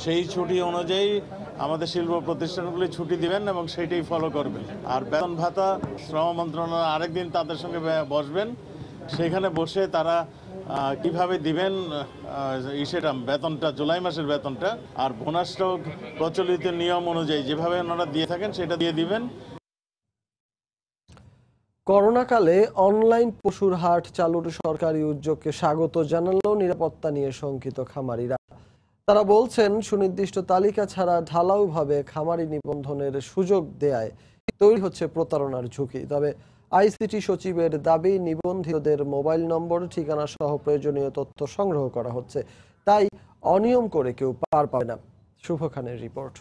সেই ছুটি অনুযায়ী আমাদের শিল্প প্রতিষ্ঠানগুলি ছুটি দিবেন এবং সেইটাই ফলো করবেন। আর বেতন ভাতা শ্রম মন্ত্রণালয় আরেকদিন তাদের সঙ্গে বসবেন, সেখানে বসে তারা কিভাবে দিবেন সেটা বেতনটা, জুলাই মাসের বেতনটা আর বোনাসটাও প্রচলিত নিয়ম অনুযায়ী যেভাবে ওনারা দিয়ে থাকেন সেটা দিয়ে দিবেন। করোনাকালে অনলাইন পশুর হাট চালুর সরকারি উদ্যোগকে স্বাগত জানালেও নিরাপত্তা নিয়ে শঙ্কিত খামারিরা। তারা বলছেন, সুনির্দিষ্ট তালিকা ছাড়া ঢালাওভাবে খামারি নিবন্ধনের সুযোগ দেয়ায় তৈরি হচ্ছে প্রতারণার ঝুঁকি। তবে আইসিটি সচিবের দাবি, নিবন্ধিতদের মোবাইল নম্বর, ঠিকানা সহ প্রয়োজনীয় তথ্য সংগ্রহ করা হচ্ছে, তাই অনিয়ম করে কেউ পার পাবে না। শুভ খানের রিপোর্ট।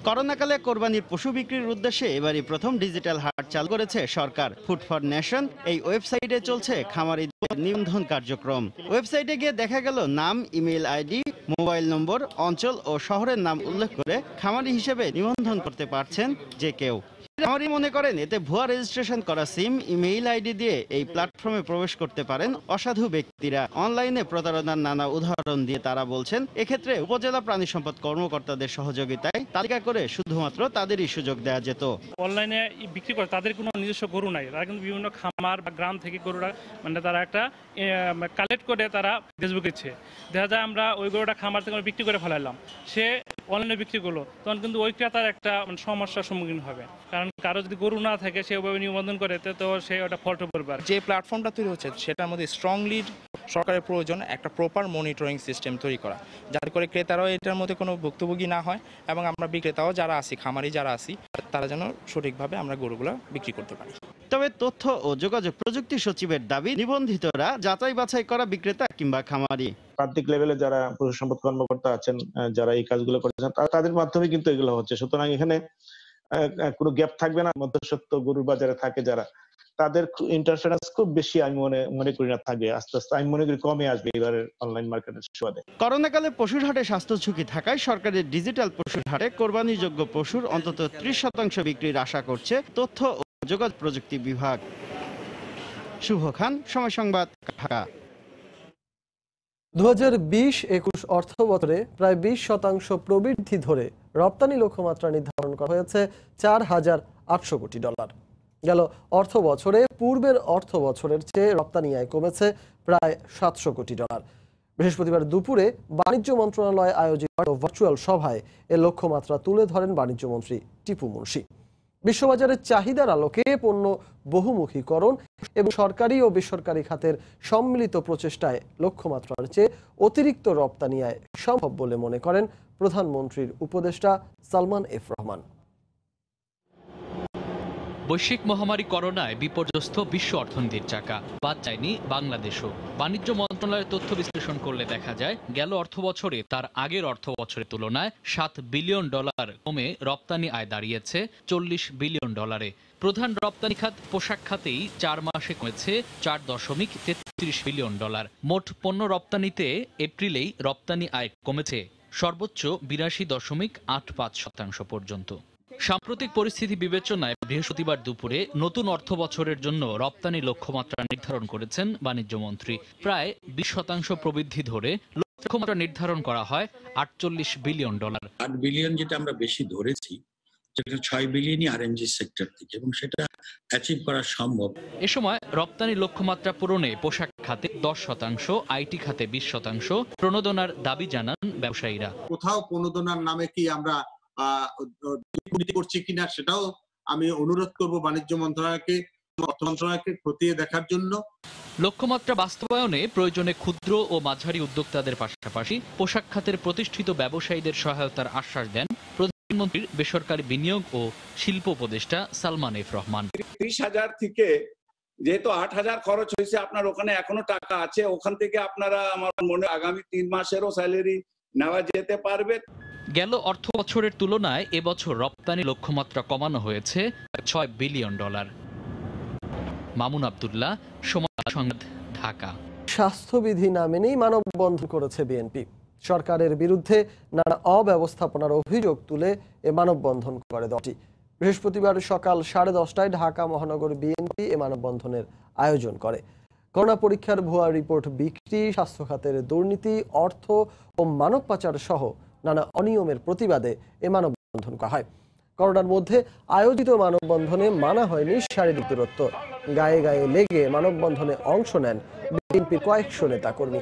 করোনাকালে কোরবানির পশু বিক্রির উদ্দেশ্যে এবারই প্রথম ডিজিটাল হাট চালু করেছে সরকার। ফুড ফর নেশন এই ওয়েবসাইটে চলছে খামারি নিবন্ধন কার্যক্রম। ওয়েবসাইটে গিয়ে দেখা গেল নাম, ইমেইল আইডি, মোবাইল নম্বর, অঞ্চল ও শহরের নাম উল্লেখ করে খামারি হিসেবে নিবন্ধন করতে পারছেন যে কেউ। খামারি মনে করেন এতে ভুয়া রেজিস্ট্রেশন করা সিম, ইমেইল আইডি দিয়ে এই প্ল্যাটফর্মে প্রবেশ করতে পারেন অসাধু ব্যক্তিরা। অনলাইনে প্রতারণার নানা উদাহরণ দিয়ে তারা বলছেন, এক্ষেত্রে উপজেলা প্রাণী সম্পদ কর্মকর্তাদের সহযোগিতায় তালিকা করে শুধুমাত্র তাদেরই সুযোগ দেওয়া যেত। অনলাইনে বিক্রি করে তাদের কোনো নিজস্ব গরু নাই, তারা কিন্তু বিভিন্ন খামার বা গ্রাম থেকে গরুরা তারা একটা কালেক্ট করে তারা ফেসবুকে দিচ্ছে। দেখা যায় আমরা ওই গরুটা খামার থেকে বিক্রি করে ফেলাইলাম, সে অনলাইনে বিক্রি করলো, তখন কিন্তু ওই ক্রেতার একটা সমস্যার সম্মুখীন হবে। কারণ কারো যদি গরু না থাকে, সে ওইভাবে নিবন্ধন করে তো সে ওটা ফল্ট করবে। যে প্ল্যাটফর্মটা তৈরি হচ্ছে সেটার মধ্যে স্ট্রংলি সরকারের প্রয়োজন একটা প্রপার মনিটরিং সিস্টেম তৈরি করা, যাতে করে ক্রেতারাও এটার মধ্যে কোনো ভুক্তভোগী না হয় এবং আমরা বিক্রেতাও যারা আছি, খামারি যারা আছি, তারা যেন সঠিকভাবে আমরা গরুগুলো বিক্রি করতে পারি। তবে তথ্য ও যোগাযোগ প্রযুক্তি সচিবের দাবি, নিবন্ধিতরা যাচাই বাছাই করা বিক্রেতা কিংবা খামারি। প্রান্তিক লেভেলে যারা পশু সম্পদ কর্মকর্তা আছেন, যারা এই কাজগুলো করেছেন, তাদের মাধ্যমে কিন্তু এগুলো হচ্ছে। সুতরাং এখানে কোনো গ্যাপ থাকবে না। মধ্যস্বত্ব গরুর বাজারে থাকে যারা, তাদের ইন্টারফারেন্স খুব বেশি আমি মনে করি না থাকবে। আস্তে আস্তে আমি মনে করি কমে আসবে এবারের অনলাইন মার্কেটের সুবাদে। করোনাকালে পশুর হাটে স্বাস্থ্য ঝুঁকি থাকায় সরকারের ডিজিটাল পশুর হাটে কোরবানিযোগ্য পশুর অন্তত 30% বিক্রির আশা করছে তথ্য ও যোগাযোগ প্রযুক্তি বিভাগ। শুভ খান, সময় সংবাদ, ঢাকা। 2020-21 অর্থ বছরে প্রায় 20% প্রবৃদ্ধি ধরে রপ্তানি লক্ষ্যমাত্রা নির্ধারণ করা হয়েছে $4,800 কোটি। গেল অর্থ বছরে পূর্বের অর্থ বছরের চেয়ে রপ্তানি আয় কমেছে প্রায় $700 কোটি। বৃহস্পতিবার দুপুরে বাণিজ্য মন্ত্রণালয় আয়োজিত ভার্চুয়াল সভায় এ লক্ষ্যমাত্রা তুলে ধরেন বাণিজ্যমন্ত্রী টিপু মুনশি। বিশ্ববাজারের চাহিদার আলোকে পণ্য বহুমুখীকরণ এবং সরকারি ও বেসরকারি খাতের সম্মিলিত প্রচেষ্টায় লক্ষ্যমাত্রার চেয়ে অতিরিক্ত রপ্তানি আয় সম্ভব বলে মনে করেন প্রধানমন্ত্রীর উপদেষ্টা সালমান এফ রহমান। বৈশ্বিক মহামারী করোনায় বিপর্যস্ত বিশ্ব অর্থনীতির চাকা, বাদ যায়নি বাংলাদেশও। বাণিজ্য মন্ত্রণালয়ের তথ্য বিশ্লেষণ করলে দেখা যায়, গেল অর্থবছরে তার আগের অর্থবছরের তুলনায় $7 বিলিয়ন কমে রপ্তানি আয় দাঁড়িয়েছে $40 বিলিয়ন। প্রধান রপ্তানি খাত পোশাক খাতেই 4 মাসে কমেছে $4.33 বিলিয়ন। মোট পণ্য রপ্তানিতে এপ্রিলেই রপ্তানি আয় কমেছে সর্বোচ্চ 82.85% পর্যন্ত। সাম্প্রতিক পরিস্থিতি বিবেচনায় বৃহস্পতিবার দুপুরে নতুন অর্থ বছরের জন্য রপ্তানি লক্ষ্যমাত্রা নির্ধারণ করেছেন বাণিজ্যমন্ত্রী। প্রায় 20% প্রবৃদ্ধি ধরে লক্ষ্যমাত্রা নির্ধারণ করা হয় $48 বিলিয়ন। $8 বিলিয়ন যেটা আমরা বেশি ধরেছি, যেটা 6 বিলিয়নই আরএনজি সেক্টর থেকে, এবং সেটা অ্যাচিভ করা সম্ভব। এ সময় রপ্তানি লক্ষ্যমাত্রা পূরণে পোশাক খাতে 10%, আইটি খাতে 20% প্রণোদনার দাবি জানান ব্যবসায়ীরা। কোথাও প্রণোদনার নামে কি আমরা করছি কিনা সেটাও আমি অনুরোধ করব বাণিজ্য মন্ত্রণালয়কে, অর্থ মন্ত্রণালয়কে খতিয়ে দেখার জন্য। লক্ষ্যমাত্রা বাস্তবায়নে প্রয়োজনে ক্ষুদ্র ও মাঝারি উদ্যোক্তাদের পাশাপাশি পোশাক খাতের প্রতিষ্ঠিত ব্যবসায়ীদের সহায়তার আশ্বাস দেন প্রধানমন্ত্রীর বেসরকারি বিনিয়োগ ও শিল্প উপদেষ্টা সালমান এফ রহমান। 30,000 থেকে যেহেতু 8,000 খরচ হয়েছে, আপনার ওখানে এখনো টাকা আছে, ওখান থেকে আপনারা আমার মনে আগামী 3 মাসেরও স্যালারি নেওয়া যেতে পারবে। গেল অর্থ বছরের তুলনায় এবছর রপ্তানি লক্ষ্যমাত্রা কমানো হয়েছে $6 বিলিয়ন। মামুন আব্দুল্লাহ, সময় সংবাদ, ঢাকা। স্বাস্থ্যবিধি না মেনেই মানববন্ধন করেছে বিএনপি। সরকারের বিরুদ্ধে নানা অব্যবস্থাপনার অভিযোগ তুলে এ মানববন্ধন করে দলটি। বৃহস্পতিবার সকাল 10:30টায় ঢাকা মহানগর বিএনপি এ মানববন্ধনের আয়োজন করে। করোনা পরীক্ষার ভুয়া রিপোর্ট বিক্রি, স্বাস্থ্য খাতের দুর্নীতি, অর্থ ও মানব পাচার সহ নানা অনিয়মের প্রতিবাদে এ মানববন্ধন করা হয়। করোনার মধ্যে আয়োজিত মানববন্ধনে মানা হয়নি শারীরিক দূরত্ব। গায়ে গায়ে লেগে মানববন্ধনে অংশ নেন বিএনপির কয়েকশো নেতাকর্মী।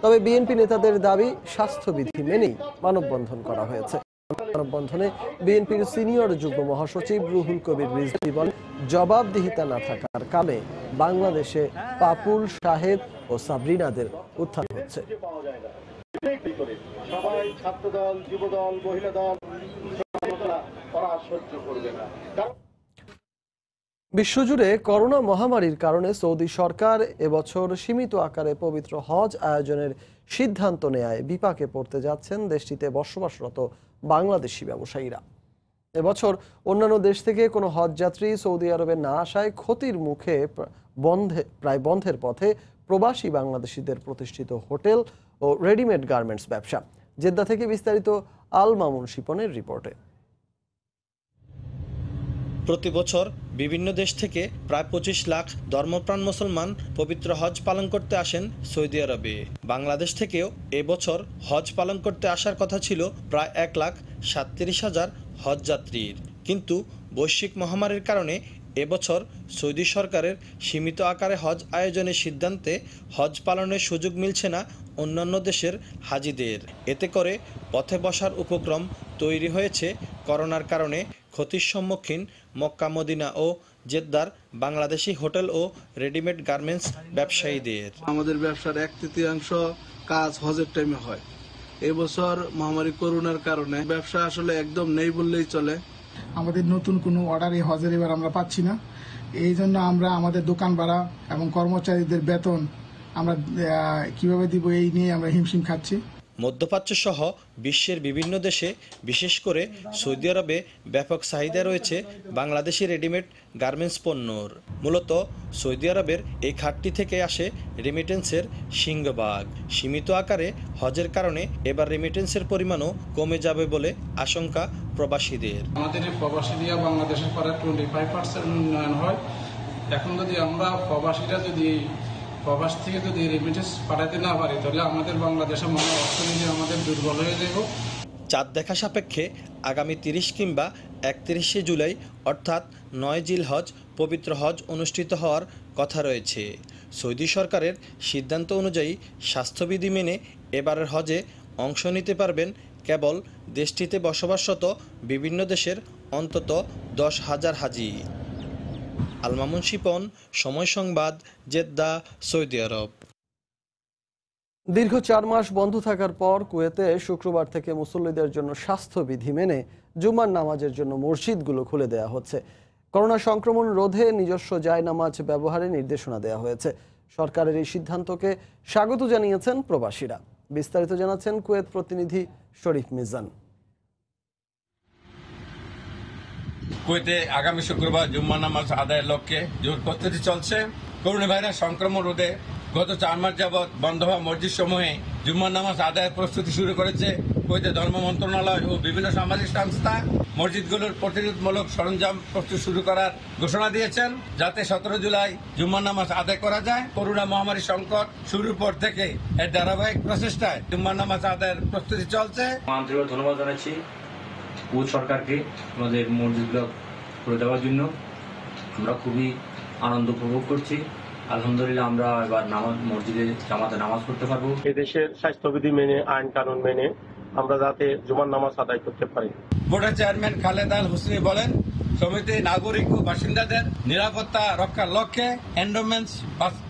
তবে বিএনপি নেতাদের দাবি, স্বাস্থ্যবিধি মেনেই মানববন্ধন করা হয়েছে। মানববন্ধনে বিএনপির সিনিয়র যুগ্ম মহাসচিব রুহুল কবির রিজভী বলেন, জবাবদিহিতা না থাকার কারণে বাংলাদেশে পাপুল, শাহেদ ও সাবরিনাদের উত্থান হচ্ছে। সবাই ছাত্রদল, যুবদল, মহিলা দল সহ্য করবে না। বিশ্বজুড়ে করোনা মহামারীর কারণে সৌদি সরকার এবছর সীমিত আকারে পবিত্র হজ আয়োজনের সিদ্ধান্ত নেয়ায় বিপাকে পড়তে যাচ্ছেন দেশটিতে বসবাসরত বাংলাদেশি ব্যবসায়ীরা। এবছর অন্যান্য দেশ থেকে কোনো হজযাত্রী সৌদি আরবে না আসায় ক্ষতির মুখে প্রায় বন্ধের পথে প্রবাসী বাংলাদেশিদের প্রতিষ্ঠিত হোটেল ও রেডিমেড গার্মেন্টস ব্যবসা। জেদ্দা থেকে বিস্তারিত আল মামুন শিপনের রিপোর্টে। প্রতি বছর বিভিন্ন দেশ থেকে প্রায় 25 লাখ ধর্মপ্রাণ মুসলমান পবিত্র হজ পালন করতে আসেন সৌদি আরবে। বাংলাদেশ থেকেও এবছর হজ পালন করতে আসার কথা ছিল প্রায় 1,37,000 হজযাত্রীর, কিন্তু বৈশ্বিক মহামারীর কারণে এবছর সৌদি সরকারের সীমিত আকারে হজ আয়োজনের সিদ্ধান্তে হজ পালনের সুযোগ মিলছে না অন্যান্য দেশের হাজিদের। এতে করে পথে বসার উপক্রম তৈরি হয়েছে করোনার কারণে ক্ষতির সম্মুখীন Mecca Medina oh জেদ্দার Bangladeshi hotel ও রেডিমেড গার্মেন্টস ব্যবসায়ীদের। আমাদের ব্যবসার 1/3 কাজ হজের টাইমে হয়। এবছর মহামারী করোনার কারণে ব্যবসা আসলে একদম নেই বললেই চলে। আমাদের নতুন কোনো অর্ডার এই হজের এবার আমরা পাচ্ছি না, এই জন্য আমরা আমাদের দোকান ভাড়া এবং কর্মচারীদের বেতন আমরা কিভাবে দিব এই নিয়ে আমরা হিমশিম খাচ্ছি। মধ্যপ্রাচ্য সহ বিশ্বের বিভিন্ন দেশে বিশেষ করে সৌদি আরবে ব্যাপক চাহিদা রয়েছে বাংলাদেশি রেডিমেড গার্মেন্টস পণ্যর। মূলত সৌদি আরবের এই খাতটি থেকে আসে রেমিটেন্সের সিংহভাগ। সীমিত আকারে হজের কারণে এবার রেমিটেন্সের পরিমাণও কমে যাবে বলে আশঙ্কা প্রবাসীদের। আমাদের প্রবাসী দিয়া বাংলাদেশের পরে 25% উন্নয়ন হয়। এখন যদি আমরা প্রবাসীরা যদি প্রবাস থেকে যদি রেমিটেন্স পাঠাতে না পারি তাহলে আমাদের বাংলাদেশের মনে অর্থনীতি আমাদের দুর্বল হয়ে যাব। চাঁদ দেখা সাপেক্ষে আগামী 30 কিংবা 31শে জুলাই অর্থাৎ 9 জিলহজ পবিত্র হজ অনুষ্ঠিত হওয়ার কথা রয়েছে। সৌদি সরকারের সিদ্ধান্ত অনুযায়ী স্বাস্থ্যবিধি মেনে এবারের হজে অংশ নিতে পারবেন কেবল দেশটিতে বসবাসরত বিভিন্ন দেশের অন্তত 10,000 হাজি। আলমামুন শিপন, সময় সংবাদ, জেদ্দা, সৌদি আরব। দীর্ঘ 4 মাস বন্ধ থাকার পর কুয়েতে শুক্রবার থেকে মুসল্লিদের জন্য স্বাস্থ্যবিধি মেনে জুমার নামাজের জন্য মসজিদগুলো খুলে দেওয়া হচ্ছে। করোনা সংক্রমণ রোধে নিজস্ব জায়নামাজ ব্যবহারের নির্দেশনা দেওয়া হয়েছে। সরকারের এই সিদ্ধান্তকে স্বাগত জানিয়েছেন প্রবাসীরা। বিস্তারিত জানাচ্ছেন কুয়েত প্রতিনিধি শরীফ মিজান। কুয়েতে আগামী শুক্রবার জুম্মা নামাজ আদায়ের লক্ষ্যে জোর প্রস্তুতি চলছে। করোনা ভাইরাস সংক্রমণ রোধে গত 4 মাস যাবৎ বন্ধ হওয়া মসজিদ সমূহে জুম্মার নামাজ আদায়ের প্রস্তুতি শুরু করেছে কুয়েতের ধর্ম মন্ত্রণালয় ও বিভিন্ন সামাজিক সংস্থা। মসজিদগুলোর প্রতিরোধমূলক সরঞ্জাম প্রস্তুত শুরু করার ঘোষণা দিয়েছেন যাতে 17 জুলাই জুম্মার নামাজ আদায় করা যায়। করোনা মহামারী সংকট শুরুর পর থেকে এর ধারাবাহিক প্রচেষ্টায় জুম্মার নামাজ আদায়ের প্রস্তুতি চলছে। আন্তরিক ধন্যবাদ জানাচ্ছি কুয়েত সরকারকে আমাদের মসজিদগুলো করে দেওয়ার জন্য। আমরা খুবই আনন্দ উপভোগ করছি। আলহামদুলিল্লাহ আমরা এবার মসজিদে জামাতে নামাজ পড়তে পারবো। এদেশের স্বাস্থ্যবিধি মেনে আইন কানুন মেনে আমরা যাতে জুমার নামাজ আদায় করতে পারি। বোর্ডের চেয়ারম্যান খালেদ আল হোসেনি বলেন, সমিতি নাগরিক ও বাসিন্দাদের নিরাপত্তা রক্ষার লক্ষ্যে এন্ডোমেন্টস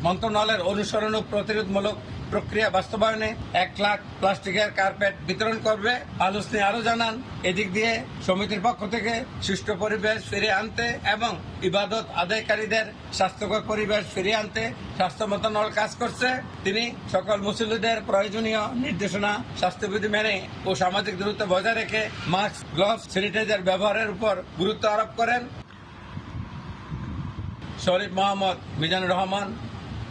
মন্ত্রণালয়ের অনুসরণ ও প্রতিরোধমূলক প্রক্রিয়া বাস্তবায়নে 1 লাখ প্লাস্টিকের কার্পেট বিতরণ করবে। আল হোসেনি আরো জানান, এদিক দিয়ে সমিতির পক্ষ থেকে সুষ্ঠু পরিবেশ ফিরিয়ে আনতে এবং ইবাদত আদায়কারীদের স্বাস্থ্যকর পরিবেশ ফিরিয়ে আনতে স্বাস্থ্য মন্ত্রণালয় কাজ করছে। তিনি সকল মুসল্লিদের প্রয়োজনীয় নির্দেশনা স্বাস্থ্যবিধি মেনে ও সামাজিক দূরত্ব বজায় রেখে মাস্ক, গ্লাভস, স্যানিটাইজার ব্যবহারের উপর গুরুত্ব আরোপ করেন। শরীফ মোহাম্মদ, মিজানুর রহমান,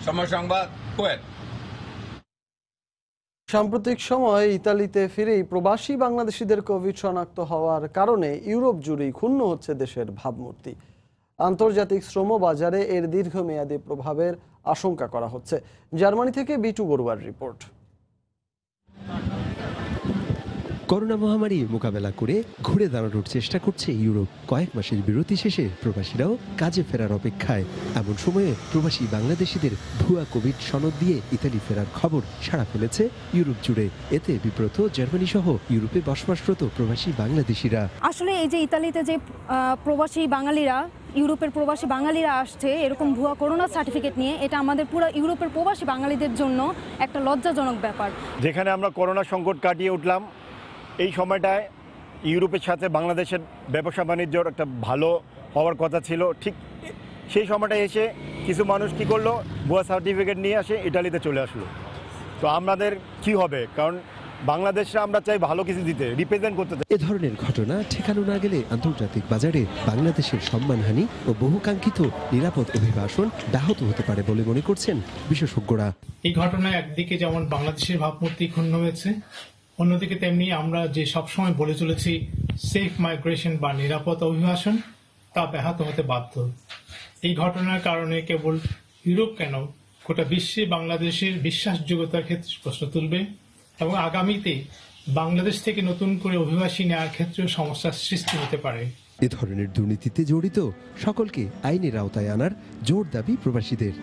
সময় সংবাদ, কুয়েত। সাম্প্রতিক সময়ে ইতালিতে ফিরেই প্রবাসী বাংলাদেশিদের কোভিড শনাক্ত হওয়ার কারণে ইউরোপ জুড়েই ক্ষুণ্ণ হচ্ছে দেশের ভাবমূর্তি। আন্তর্জাতিক শ্রম বাজারে এর দীর্ঘমেয়াদী প্রভাবের আশঙ্কা করা হচ্ছে। জার্মানি থেকে বিটু বড়ুয়ার রিপোর্ট। করোনা মহামারী মোকাবেলা করে ঘুরে দাঁড়ানোর চেষ্টা করছে ইউরোপ। কয়েক মাসের বিরতি শেষে প্রবাসীরাও কাজে ফেরার অপেক্ষায়। এমন সময়ে প্রবাসী বাংলাদেশিদের ভুয়া কোভিড সনদ দিয়ে ইতালি ফেরার খবর সাড়া ফেলেছে ইউরোপ জুড়ে। এতে বিব্রত জার্মানি সহ ইউরোপে বসবাসরত প্রবাসী বাংলাদেশিরা। আসলে এই যে ইতালিতে যে প্রবাসী বাঙালিরা, ইউরোপের প্রবাসী বাঙালিরা আসছে এরকম ভুয়া করোনা সার্টিফিকেট নিয়ে, এটা আমাদের পুরো ইউরোপের প্রবাসী বাঙালিদের জন্য একটা লজ্জাজনক ব্যাপার। যেখানে আমরা করোনা সংকট কাটিয়ে উঠলাম, এই সময়টায় ইউরোপের সাথে বাংলাদেশের ব্যবসা বাণিজ্যর একটা ভালো হওয়ার কথা ছিল। ঠিক সেই সময়টায় এসে কিছু মানুষ কি করলো, ভুয়া সার্টিফিকেট নিয়ে আসে ইটালিতে চলে আসলো। তো আমাদের কি হবে? কারণ বাংলাদেশরা আমরা চাই ভালো কিছু দিতে, রিপ্রেজেন্ট করতে। এ ধরনের ঘটনা ঠেকানো না গেলে আন্তর্জাতিক বাজারে বাংলাদেশের সম্মানহানি ও বহুকাঙ্ক্ষিত নিরাপদ অভিবাসন ব্যাহত হতে পারে বলে মনে করছেন বিশেষজ্ঞরা। এই ঘটনায় একদিকে যেমন বাংলাদেশের ভাবমূর্তি ক্ষুণ্ণ হয়েছে, অন্যদিকে তেমনি আমরা যে সবসময় বলে চলেছি সেফ মাইগ্রেশন বা নিরাপদ অভিবাসন, তা ব্যাহত হতে বাধ্য। এই ঘটনার কারণে কেবল ইউরোপ কেন, গোটা বিশ্বে বাংলাদেশের বিশ্বাসযোগ্যতার ক্ষেত্রে প্রশ্ন তুলবে এবং আগামীতে বাংলাদেশ থেকে নতুন করে অভিবাসী নেওয়ার ক্ষেত্রেও সমস্যার সৃষ্টি হতে পারে। এ ধরনের দুর্নীতিতে জড়িত সকলকে আইনের আওতায় আনার জোর দাবি প্রবাসীদের।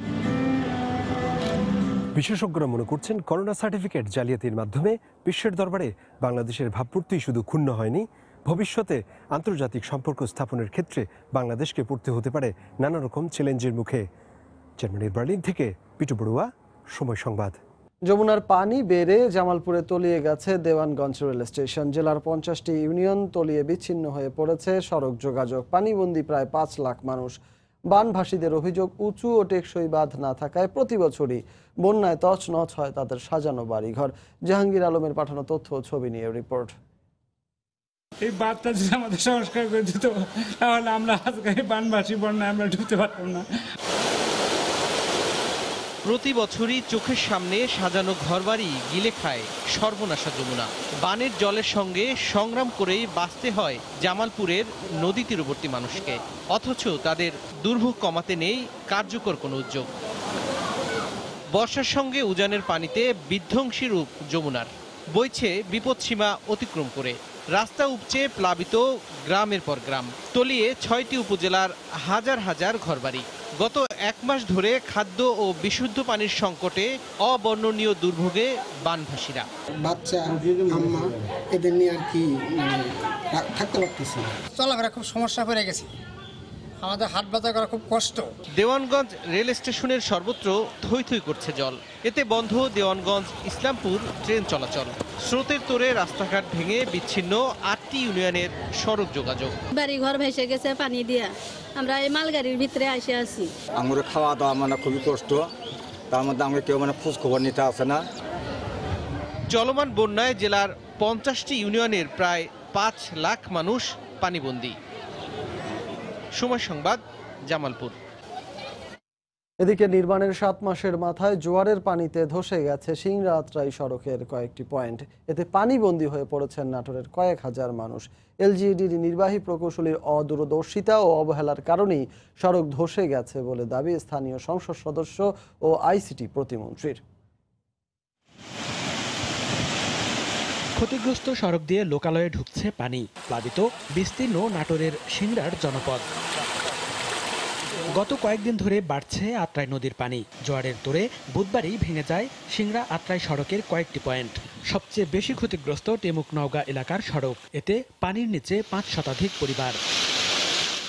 বিশেষজ্ঞরা মনে করছেন, করোনা সার্টিফিকেট জালিয়াতির মাধ্যমে বিশ্বের দরবারে বাংলাদেশের ভাবমূর্তি শুধু ক্ষুণ্ণ হয়নি, ভবিষ্যতে আন্তর্জাতিক সম্পর্ক স্থাপনের ক্ষেত্রে বাংলাদেশকে পড়তে হতে পারে নানা রকম চ্যালেঞ্জের মুখে। জার্মানির বার্লিন থেকে পিটু বড়ুয়া, সময় সংবাদ। যমুনার পানি বেড়ে জামালপুরে তলিয়ে গেছে দেওয়ানগঞ্জ রেল স্টেশন। জেলার 50টি ইউনিয়ন তলিয়ে বিচ্ছিন্ন হয়ে পড়েছে সড়ক যোগাযোগ। পানিবন্দী প্রায় 5 লাখ মানুষ। বানভাসীদের অভিযোগ, উঁচু ও টেকসই বাঁধ না থাকায় প্রতি বছরই বন্যায় তছনছ হয় তাদের সাজানো বাড়িঘর। জাহাঙ্গীর আলমের পাঠানো তথ্য ও ছবি নিয়ে রিপোর্ট। এই বাঁধটা যদি আমাদের সংস্কার করে দিত তাহলে আমরা আজকে বানভাসী বন্যায় আমরা ঢুকতে পারতাম না। প্রতি বছরই চোখের সামনে সাজানো ঘরবাড়ি গিলে খায় সর্বনাশা যমুনা। বানের জলের সঙ্গে সংগ্রাম করেই বাঁচতে হয় জামালপুরের নদী তীরবর্তী মানুষকে, অথচ তাদের দুর্ভোগ কমাতে নেই কার্যকর কোনো উদ্যোগ। বর্ষার সঙ্গে উজানের পানিতে বিধ্বংসী রূপ যমুনার, বইছে বিপদসীমা অতিক্রম করে। রাস্তা উপচে প্লাবিত গ্রামের পর গ্রাম, তলিয়ে 6টি উপজেলার হাজার হাজার ঘরবাড়ি। গত 1 মাস ধরে খাদ্য ও বিশুদ্ধ পানির সংকটে অবর্ণনীয় দুর্ভোগে বানভাসীরা। বাচ্চা, আম্মা, এদের নিয়ে আর কি থাকতে পারতেছি না। চলাফেরা খুব সমস্যা পড়ে গেছে, আমাদের হাট বাজার করা খুব কষ্ট। দেওয়ানগঞ্জ রেল স্টেশনের সর্বত্র থই থই করছে জল। এতে বন্ধ দেওয়ানগঞ্জ ইসলামপুর ট্রেন চলাচল। স্রোতের তোরে রাস্তাঘাট ভেঙে বিচ্ছিন্ন 8টি ইউনিয়নের সড়ক যোগাযোগ। বাড়ি ঘর ভেসে গেছে পানি দিয়া, আমরা এই মালগাড়ির ভিতরে আসে আছি। আমাদের খাওয়া দাওয়া মানে খুবই কষ্ট, তার মধ্যে আমরা কেউ মানে খোঁজ খবর নিতে আসে না। চলমান বন্যায় জেলার 50টি ইউনিয়নের প্রায় 5 লাখ মানুষ পানিবন্দী। সময় সংবাদ, জামালপুর। এদিকে নির্মাণের 7 মাসের মাথায় জোয়ারের পানিতে ধসে গেছে সিংড়া আত্রাই সড়কের কয়েকটি পয়েন্ট। এতে পানিবন্দী হয়ে পড়েছেন নাটোরের কয়েক হাজার মানুষ। এলজিইডির নির্বাহী প্রকৌশলীর অদূরদর্শিতা ও অবহেলার কারণেই সড়ক ধসে গেছে বলে দাবি স্থানীয় সংসদ সদস্য ও আইসিটি প্রতিমন্ত্রীর। ক্ষতিগ্রস্ত সড়ক দিয়ে লোকালয়ে ঢুকছে পানি। প্লাবিত বিস্তীর্ণ নাটোরের সিংড়ার জনপদ। গত কয়েকদিন ধরে বাড়ছে আত্রাই নদীর পানি। জোয়ারের তোরে বুধবারই ভেঙে যায় সিংড়া আত্রাই সড়কের কয়েকটি পয়েন্ট। সবচেয়ে বেশি ক্ষতিগ্রস্ত টেমুক নওগাঁ এলাকার সড়ক। এতে পানির নিচে 5 শতাধিক পরিবার।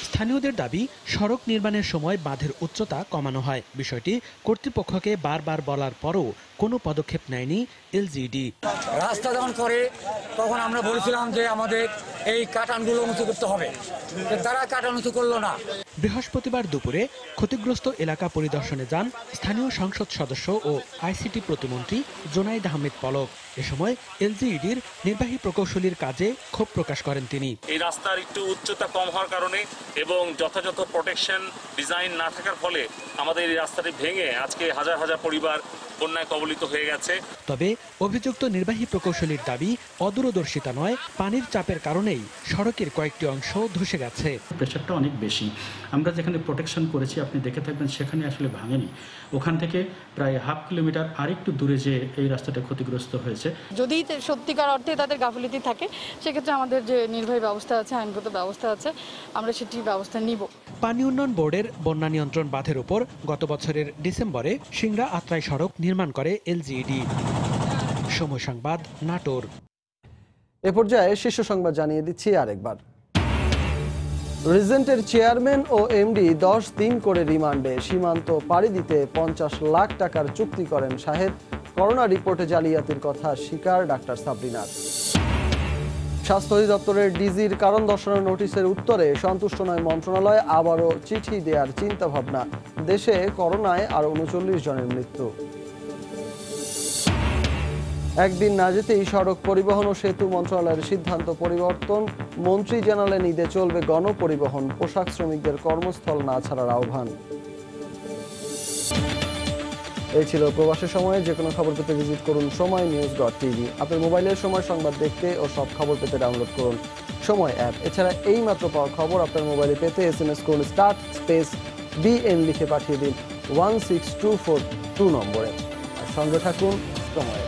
স্থানীয়দের দাবি, সড়ক নির্মাণের সময় বাঁধের উচ্চতা কমানো হয়। বিষয়টি কর্তৃপক্ষকে বারবার বলার পরও কোনো পদক্ষেপ নেয়নি এলজিইডি। রাস্তা যখন করে তখন আমরা বলেছিলাম যে আমাদের এই কাটানগুলো উঁচু করতে হবে, তারা কাটান উঁচু করলো না। বৃহস্পতিবার দুপুরে ক্ষতিগ্রস্ত এলাকা পরিদর্শনে যান স্থানীয় সংসদ সদস্য ও আইসিটি প্রতিমন্ত্রী জোনায়েদ আহমেদ পলক। এ সময় এলজিইডির নির্বাহী প্রকৌশলীর কাজে ক্ষোভ প্রকাশ করেন তিনি। এই রাস্তার একটু উচ্চতা কম হওয়ার কারণে এবং যথাযথ প্রোটেকশন ডিজাইন না থাকার ফলে আমাদের এই রাস্তাটি ভেঙে আজকে হাজার হাজার পরিবার বন্যায় কবলিত হয়ে গেছে। তবে অভিযুক্ত নির্বাহী প্রকৌশলীর দাবি, অদূরদর্শিতা নয়, পানির চাপের কারণেই সড়কের কয়েকটি অংশ ধসে গেছে। প্রেশারটা অনেক বেশি। আমরা যেখানে প্রোটেকশন করেছি আপনি দেখে থাকবেন সেখানে আসলে ভাঙেনি। ওখান থেকে প্রায় 1/2 কিলোমিটার আরেকটু দূরে যে এই রাস্তাটা ক্ষতিগ্রস্ত হয়েছে। যদি সত্যিকার অর্থে তাদের গাফিলতি থাকে সেক্ষেত্রে আমাদের যে নির্বাহী ব্যবস্থা আছে, আইনগত ব্যবস্থা আছে, আমরা সেটি ব্যবস্থা নিব। পানি উন্নয়ন বোর্ডের বন্যা নিয়ন্ত্রণ বাঁধের উপর গত বছরের ডিসেম্বরে সিংড়া আত্রাই সড়ক নির্মাণ করে এলজিইডি। সময় সংবাদ, নাটোর। এ পর্যায়ে শীর্ষ সংবাদ জানিয়ে দিচ্ছি আরেকবার। রিজেন্টের চেয়ারম্যান ও এমডি 10 দিন করে রিমান্ডে। সীমান্ত পাড়ি দিতে 50 লাখ টাকার চুক্তি করেন শাহেদ। করোনা রিপোর্টে জালিয়াতির কথা স্বীকার ডাক্তার সাবরিনার। স্বাস্থ্য অধিদপ্তরের ডিজির কারণ দর্শানোর নোটিশের উত্তরে সন্তুষ্ট নয় মন্ত্রণালয়। আবারও চিঠি দেওয়ার চিন্তাভাবনা। দেশে করোনায় আরও 39 জনের মৃত্যু। একদিন না যেতেই সড়ক পরিবহন ও সেতু মন্ত্রণালয়ের সিদ্ধান্ত পরিবর্তন। মন্ত্রী জানালেন ঈদে চলবে গণপরিবহন। পোশাক শ্রমিকদের কর্মস্থল না ছাড়ার আহ্বান। এই ছিল প্রবাসের সময়ে। যে কোনো খবর পেতে ভিজিট করুন সময়নিউজ.tv। আপনার মোবাইলের সময় সংবাদ দেখতে ও সব খবর পেতে ডাউনলোড করুন সময় অ্যাপ। এছাড়া এই মাত্র পাওয়া খবর আপনার মোবাইলে পেতে SMS করুন *BN লিখে পাঠিয়ে দিন 16242 নম্বরে। আর সঙ্গে থাকুন সময়।